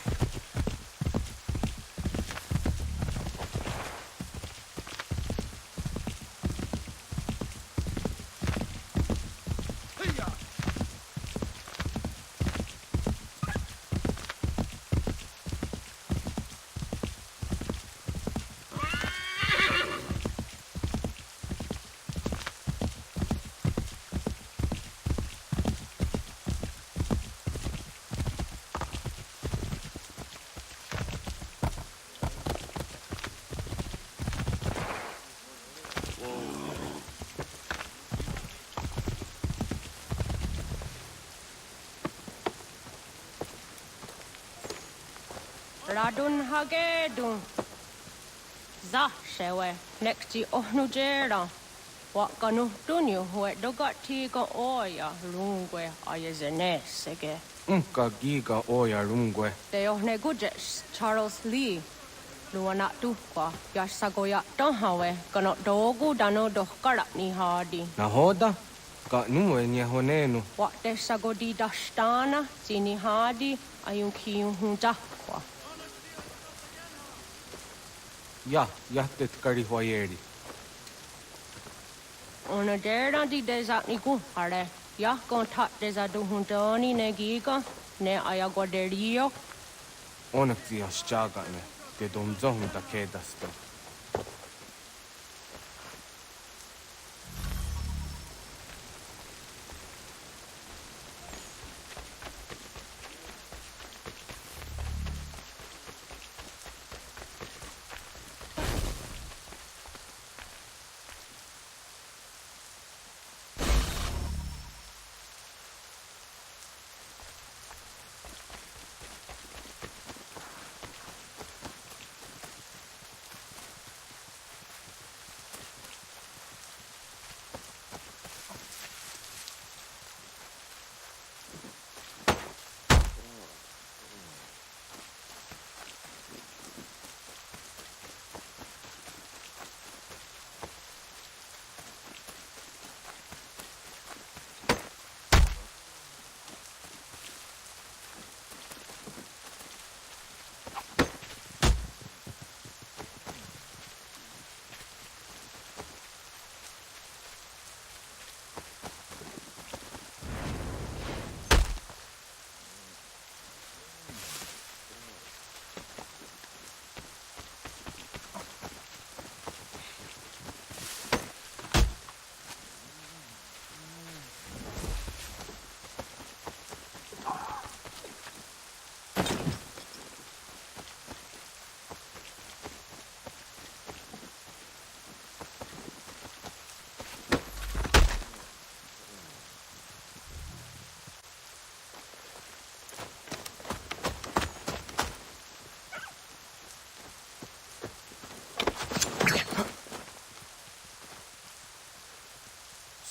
Radun hagedun. Za shewe nekti ohnujera. Wakanu dunyu we dogati go oya lungwe ayazenesege. Unka giga oya rungwe. De ohne gujes Charles Lee. Luana tukwa yasagoya donhawe kano dogu dano dohkara ni hadi. Nahoda? Ka nuwe nye honenu. Wakte sagodi dashtana sini hadi ayunkiyun hunjakwa. Ja, jahtet kari huajeri. Ona dera di desa ni kuhare. Ja kontat desa duhuntoni ne giga ne ayaguaderio. Onneksi jos tjagane, te dom zohunta kedasta.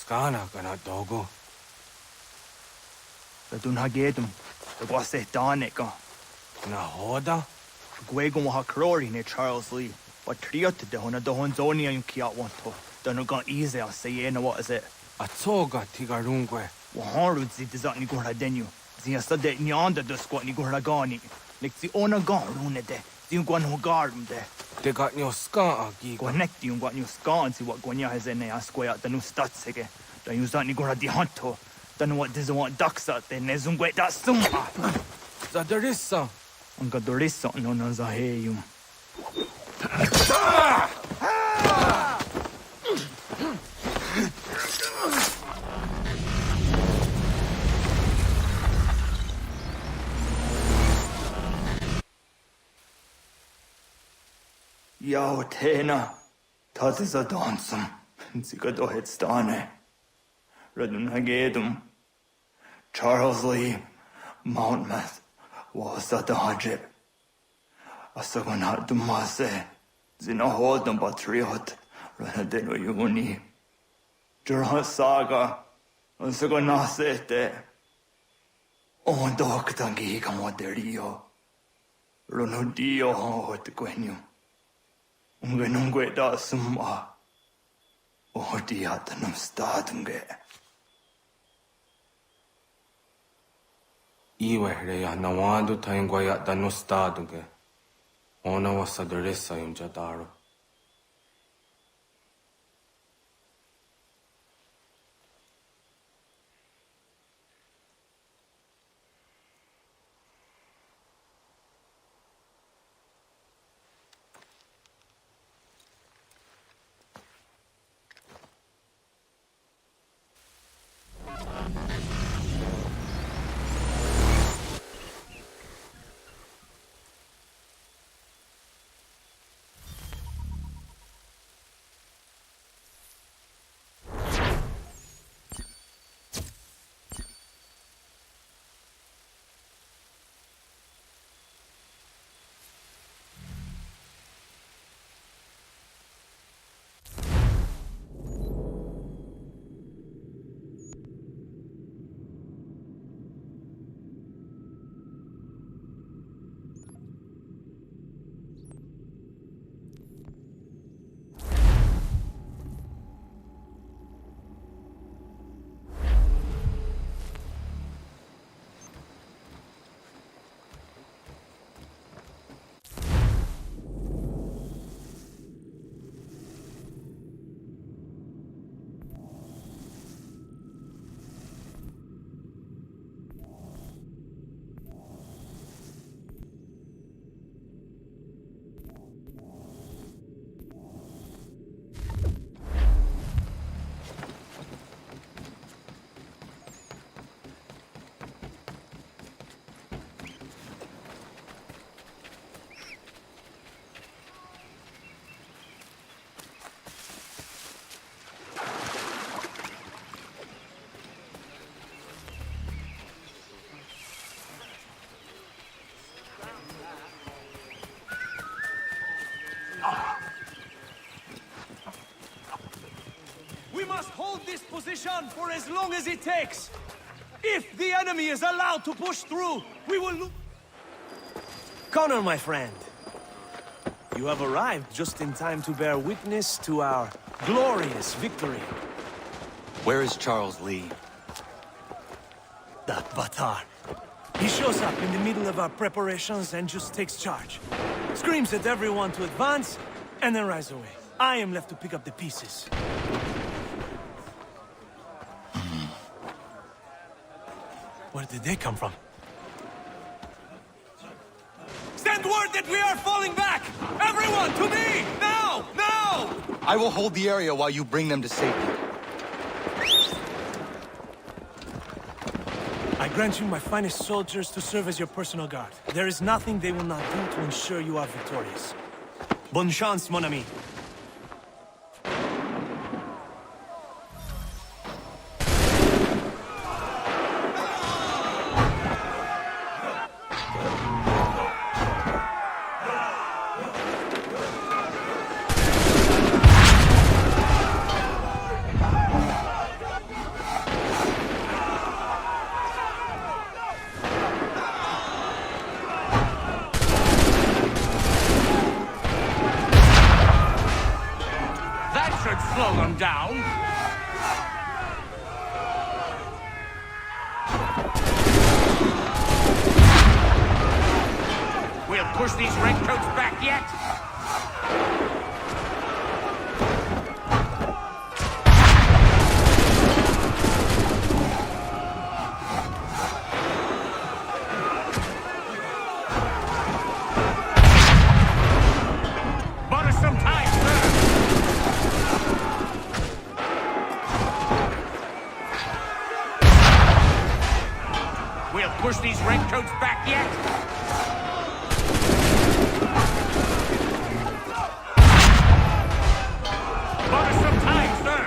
Skana kana dogo. Radun hagedum. The bosse danica. Nahoda? Gwego ha crori ne Charles Lee. But triot de hona do honzonia yung kiat wanto. Dano gon easy on say na what is it? Atsoga tigarungwe. Waharu zi dizat ni gora denyu. Zia sade nyanda do squat ni gora gani. Lik zi ona gon rune de. Zi gwan ho garum de. Te got nyo ska agi. Connect yung gwan yung ska and see what gwanya has in a square at the new stats again. Dan yung zat ni gora di hanto. Dan what doesn't want ducks out there ne zungwe da suma. Zadarissa. Ang gadorissa no no zaheyum. Yao tena, das ist a dansum. Sie geht doch jetzt da ne. Radun hagedum. Charles Lee, Monmouth, was a dodge. Asagonat dumase. Zina hold them patriot. Ranadeno yuni. Jurha saga. Asagonasete. On doctangi kamoderio. Ronudio hot gwenyu. Ungenungue da summa. Odiatanum stadunge. Iwehreya nawadu taingwaya danustaduge. Ona wasaduresa yunjadaro. We must hold this position for as long as it takes. If the enemy is allowed to push through, we will lose. Connor, my friend. You have arrived just in time to bear witness to our glorious victory. Where is Charles Lee? That Batar. He shows up in the middle of our preparations and just takes charge. Screams at everyone to advance, and then rides away. I am left to pick up the pieces. Where did they come from? Send word that we are falling back! Everyone, to me! Now! Now! I will hold the area while you bring them to safety. I grant you my finest soldiers to serve as your personal guard. There is nothing they will not do to ensure you are victorious. Bonne chance, mon ami. Slow them down. We'll push these redcoats back yet. Buy us some time, sir. We'll push these redcoats back yet. Buy us some time, sir.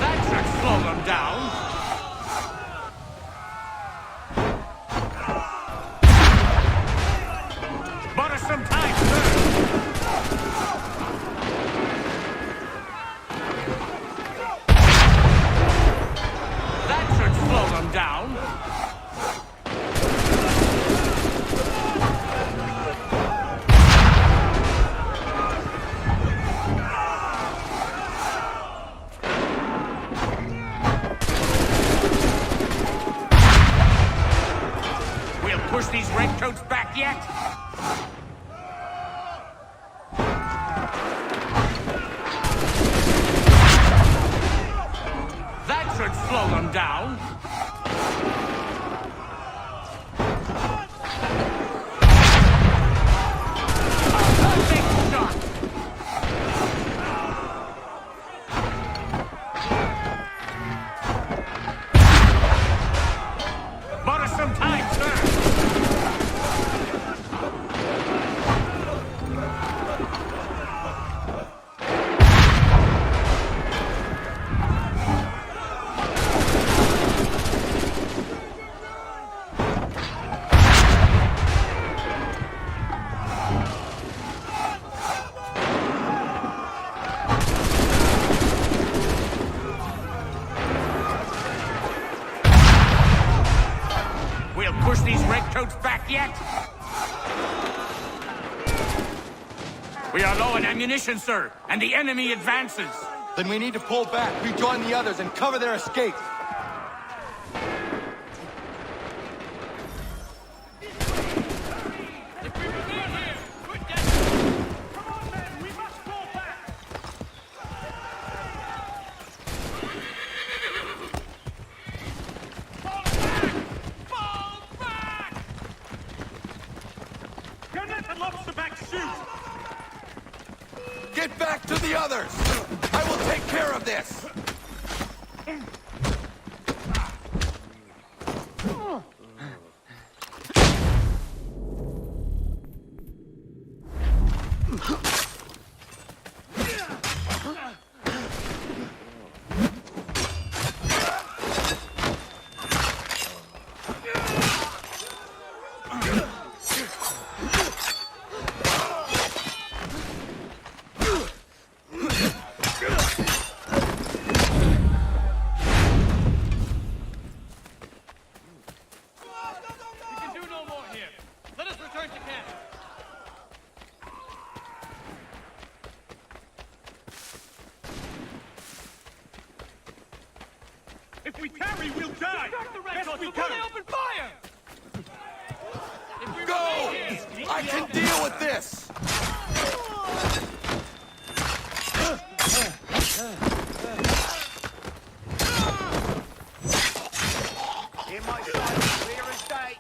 That should slow them down. Buy us some time, sir. back yet? That should slow them down. Yet? We are low on ammunition, sir, and the enemy advances. Then we need to pull back, rejoin the others, and cover their escape. Get back to the others! I will take care of this! If we tarry, we'll die! Best we can! Open fire! Go! I can deal with this! Here my side, clear as day.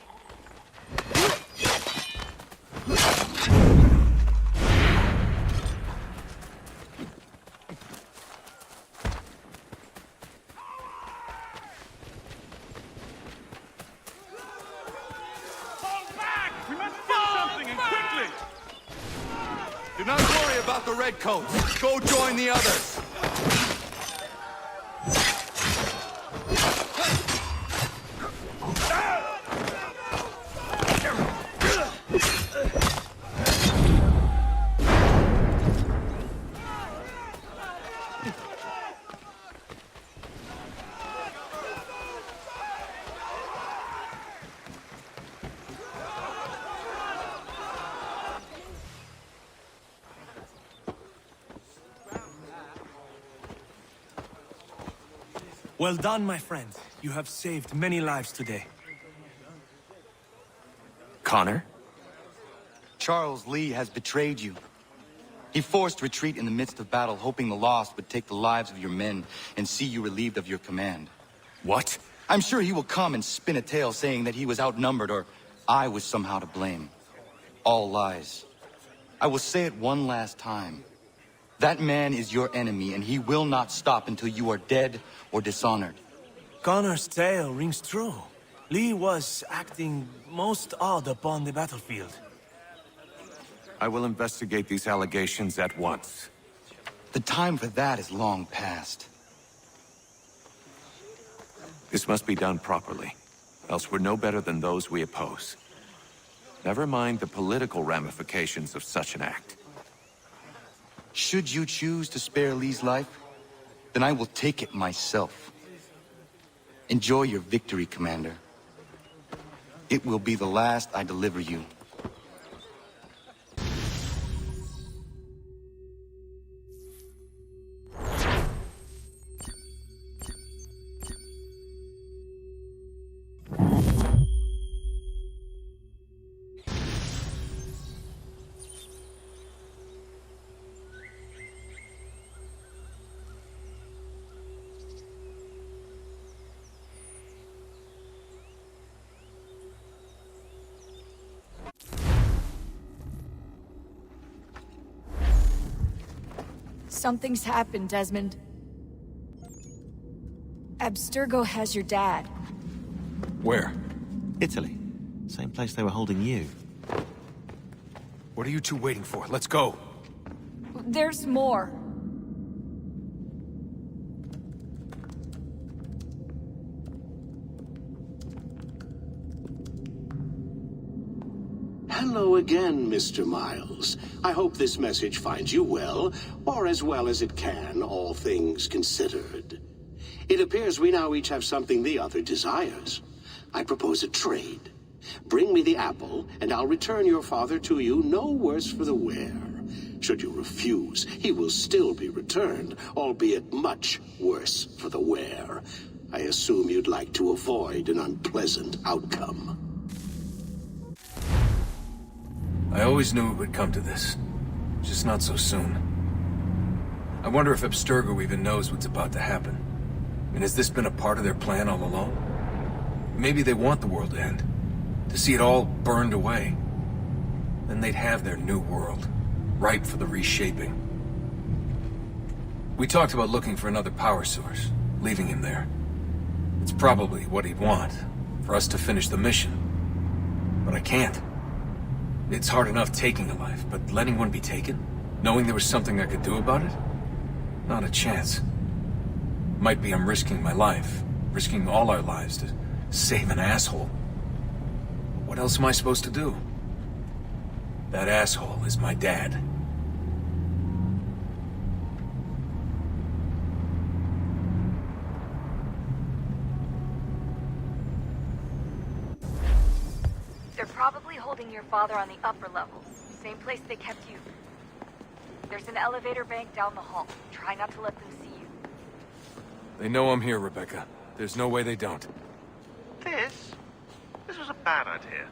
Do not worry about the redcoats. Go join the others. Well done, my friend. You have saved many lives today. Connor? Charles Lee has betrayed you. He forced retreat in the midst of battle, hoping the lost would take the lives of your men and see you relieved of your command. What? I'm sure he will come and spin a tale saying that he was outnumbered or I was somehow to blame. All lies. I will say it one last time. That man is your enemy, and he will not stop until you are dead or dishonored. Connor's tale rings true. Lee was acting most odd upon the battlefield. I will investigate these allegations at once. The time for that is long past. This must be done properly, else we're no better than those we oppose. Never mind the political ramifications of such an act. Should you choose to spare Lee's life, then I will take it myself. Enjoy your victory, Commander. It will be the last I deliver you. Something's happened, Desmond. Abstergo has your dad. Where? Italy. Same place they were holding you. What are you two waiting for? Let's go. There's more. Hello again, Mr. Miles. I hope this message finds you well, or as well as it can, all things considered. It appears we now each have something the other desires. I propose a trade. Bring me the apple, and I'll return your father to you no worse for the wear. Should you refuse, he will still be returned, albeit much worse for the wear. I assume you'd like to avoid an unpleasant outcome. I always knew it would come to this. Just not so soon. I wonder if Abstergo even knows what's about to happen. And has this been a part of their plan all along? Maybe they want the world to end. To see it all burned away. Then they'd have their new world, ripe for the reshaping. We talked about looking for another power source, leaving him there. It's probably what he'd want, for us to finish the mission. But I can't. It's hard enough taking a life, but letting one be taken? Knowing there was something I could do about it? Not a chance. Might be I'm risking my life, risking all our lives to save an asshole. What else am I supposed to do? That asshole is my dad. They're probably holding your father on the upper levels. Same place they kept you. There's an elevator bank down the hall. Try not to let them see you. They know I'm here, Rebecca. There's no way they don't. This was a bad idea.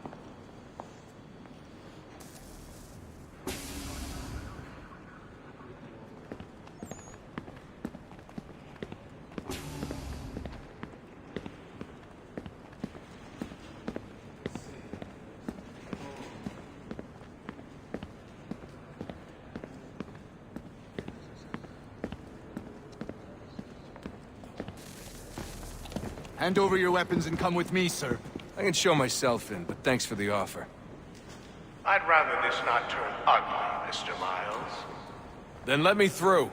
Hand over your weapons and come with me, sir. I can show myself in, but thanks for the offer. I'd rather this not turn ugly, Mr. Miles. Then let me through.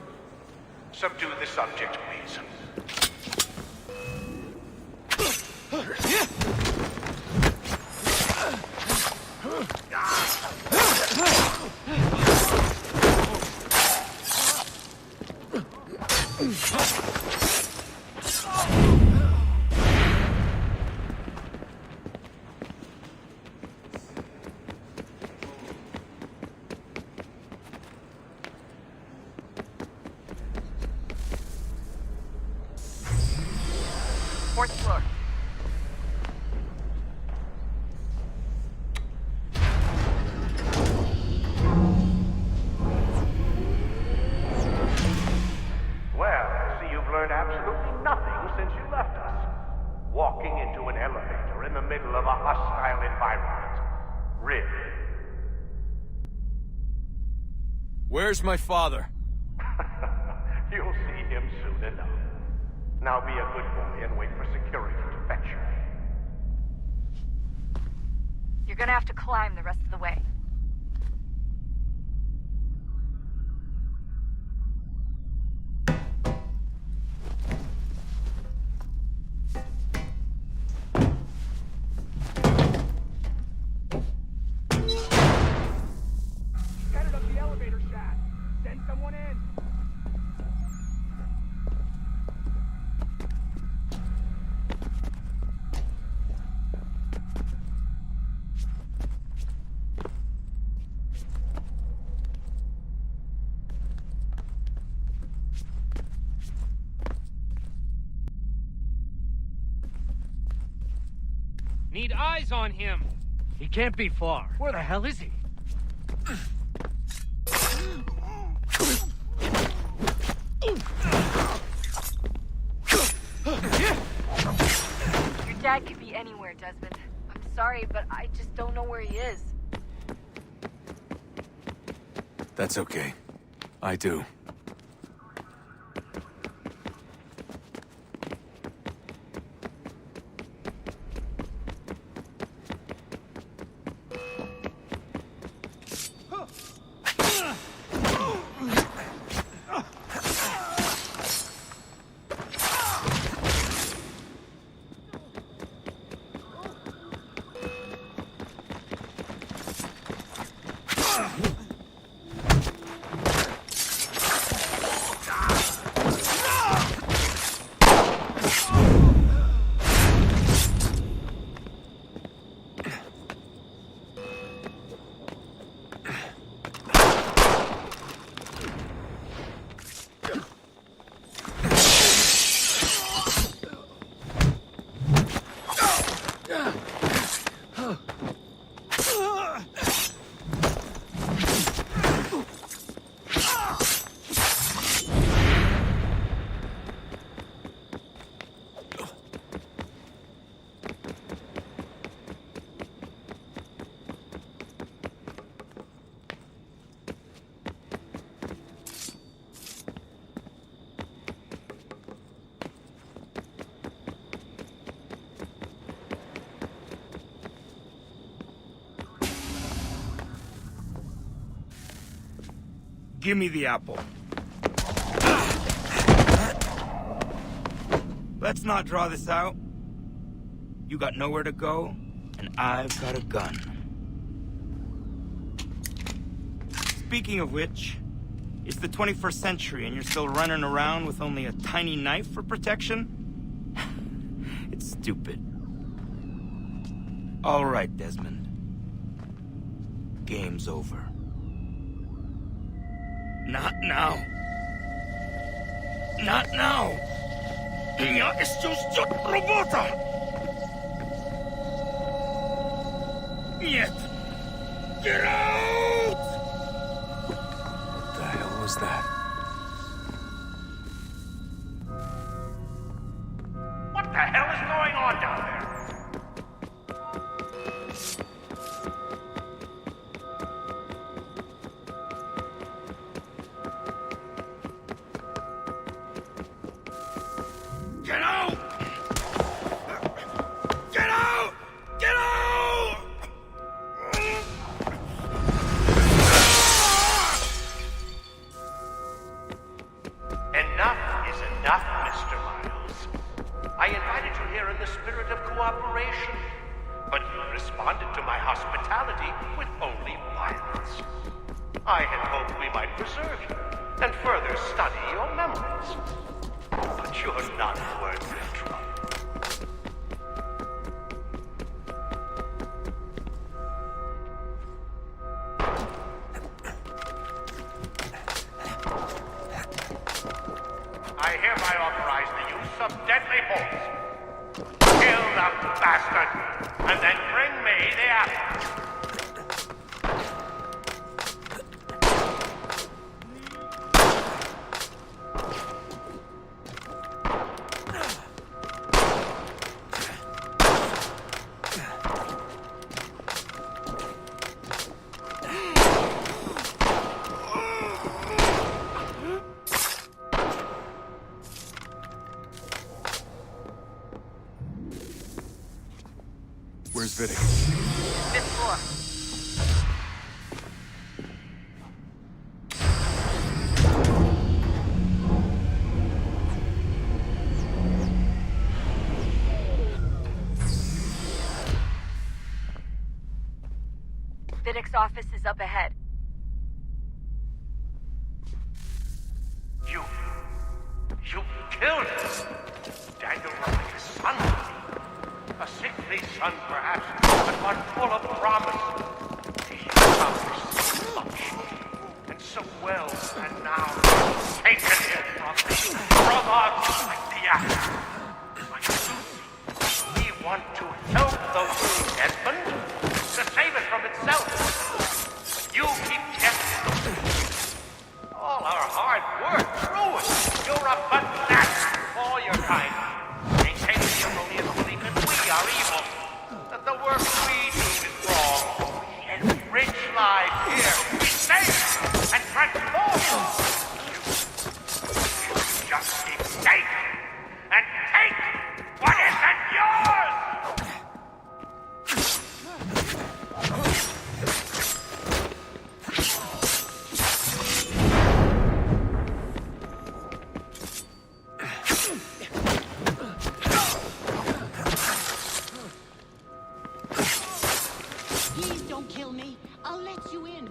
Subdue the subject, please. Fourth floor. Well, I see you've learned absolutely nothing since you left us. Walking into an elevator in the middle of a hostile environment. Really? Where's my father? You'll see him soon enough. Now be a good boy and wait for security to fetch you. You're gonna have to climb the rest of the way. Headed up the elevator shaft. Send someone in. Need eyes on him. He can't be far. Where the hell is he? Your dad could be anywhere, Desmond. I'm sorry, but I just don't know where he is. That's okay. I do. Give me the apple. Let's not draw this out. You got nowhere to go, and I've got a gun. Speaking of which, it's the 21st century and you're still running around with only a tiny knife for protection? It's stupid. All right, Desmond. Game's over. Not now. Not now. Я еще ждет работа. Нет. Get out! What the hell was that? What the hell is going on down there? Get out! Get out! Get out! Enough is enough, Mr. Miles. I invited you here in the spirit of cooperation, but you responded to my hospitality with only violence. I had hoped we might preserve you and further study your memories. But you're not worth the trouble. I hereby authorize the use of deadly force. Kill that bastard, and then bring me the apple. Where's Vidic? Fifth floor. Vidic's office is up ahead. You killed him. Daniel Rodriguez's son. A sickly son, perhaps, but one full of promise. He accomplished so much, and so well, and now taken him from us like the axe. But we want to help the world, Desmond, to save it from itself. You keep testing all our hard work ruined. You're a fanatic, all your kind. Maintaining the erroneous belief that we are evil, that the work we do is wrong. We enrich lives here. We save and transform. You just keep taking and take what isn't yours. Please don't kill me. I'll let you in.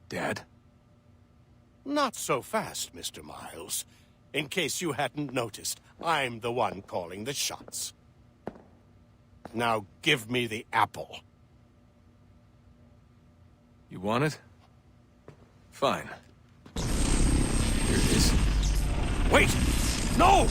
Dad? Not so fast, Mr. Miles. In case you hadn't noticed, I'm the one calling the shots. Now give me the apple. You want it? Fine. Here it is. Wait! No!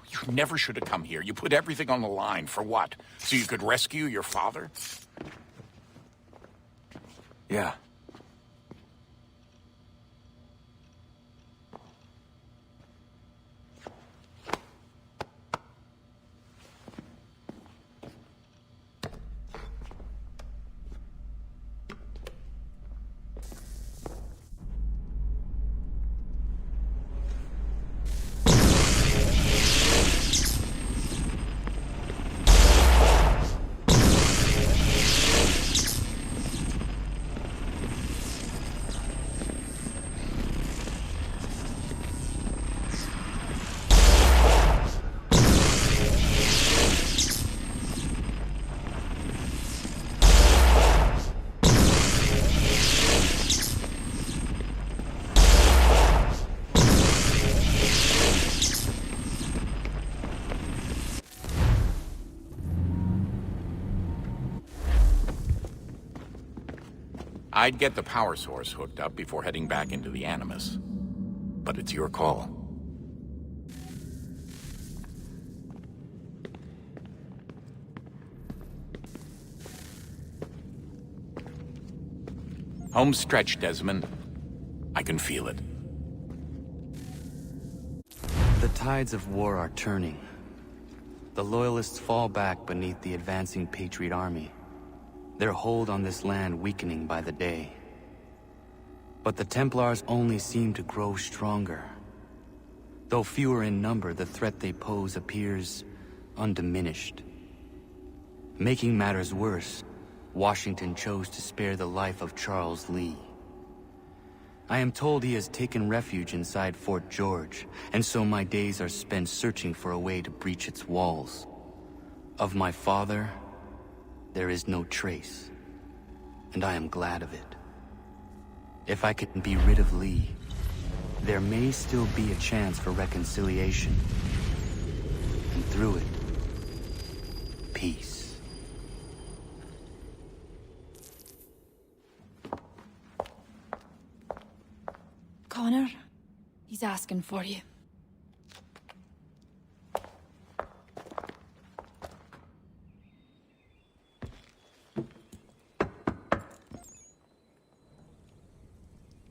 You never should have come here. You put everything on the line. For what? So you could rescue your father? Yeah. I'd get the power source hooked up before heading back into the Animus. But it's your call. Home stretch, Desmond. I can feel it. The tides of war are turning. The Loyalists fall back beneath the advancing Patriot army, their hold on this land weakening by the day. But the Templars only seem to grow stronger. Though fewer in number, the threat they pose appears undiminished. Making matters worse, Washington chose to spare the life of Charles Lee. I am told he has taken refuge inside Fort George, and so my days are spent searching for a way to breach its walls. Of my father, there is no trace, and I am glad of it. If I can be rid of Lee, there may still be a chance for reconciliation. And through it, peace. Connor, he's asking for you.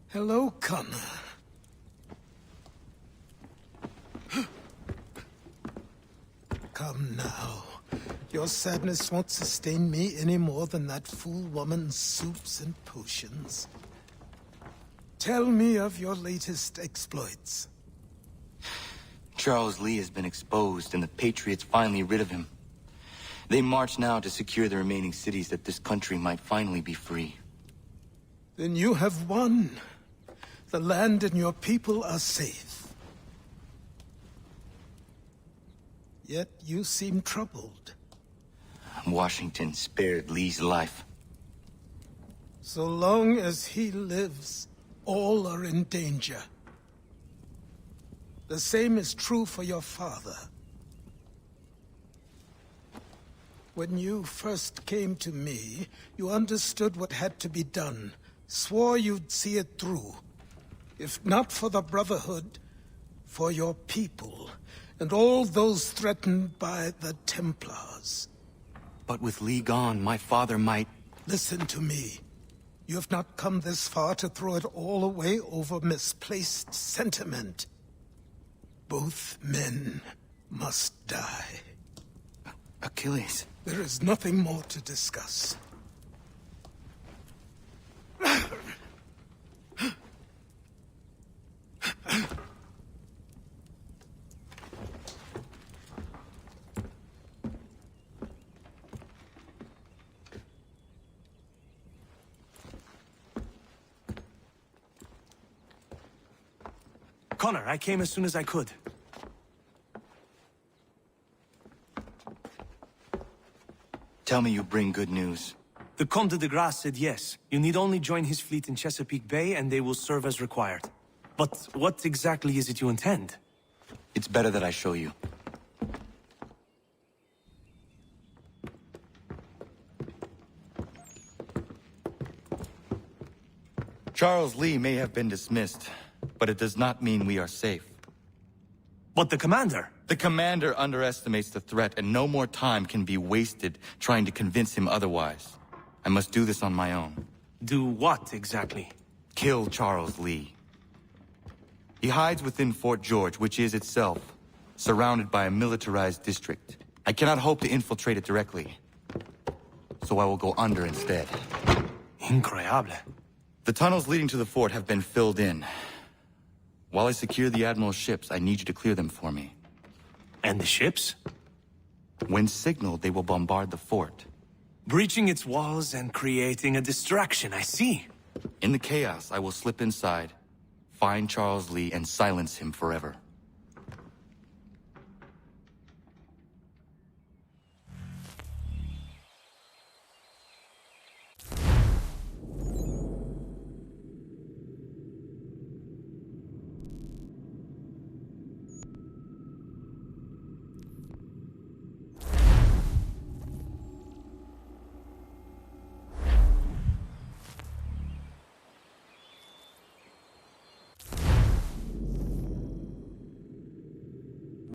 Hello, Connor. Come now. Your sadness won't sustain me any more than that fool woman's soups and potions. Tell me of your latest exploits. Charles Lee has been exposed, and the Patriots finally rid of him. They march now to secure the remaining cities that this country might finally be free. Then you have won. The land and your people are safe. Yet you seem troubled. Washington spared Lee's life. So long as he lives, all are in danger. The same is true for your father. When you first came to me, you understood what had to be done, swore you'd see it through. If not for the Brotherhood, for your people, and all those threatened by the Templars. But with Lee gone, my father might... Listen to me. You have not come this far to throw it all away over misplaced sentiment. Both men must die. Achilles. There is nothing more to discuss. Connor, I came as soon as I could. Tell me you bring good news. The Comte de Grasse said yes. You need only join his fleet in Chesapeake Bay and they will serve as required. But what exactly is it you intend? It's better that I show you. Charles Lee may have been dismissed, but it does not mean we are safe. But the commander? The commander underestimates the threat, and no more time can be wasted trying to convince him otherwise. I must do this on my own. Do what, exactly? Kill Charles Lee. He hides within Fort George, which is itself surrounded by a militarized district. I cannot hope to infiltrate it directly, so I will go under instead. Incroyable. The tunnels leading to the fort have been filled in. While I secure the Admiral's ships, I need you to clear them for me. And the ships? When signaled, they will bombard the fort. Breaching its walls and creating a distraction, I see. In the chaos, I will slip inside, find Charles Lee, and silence him forever.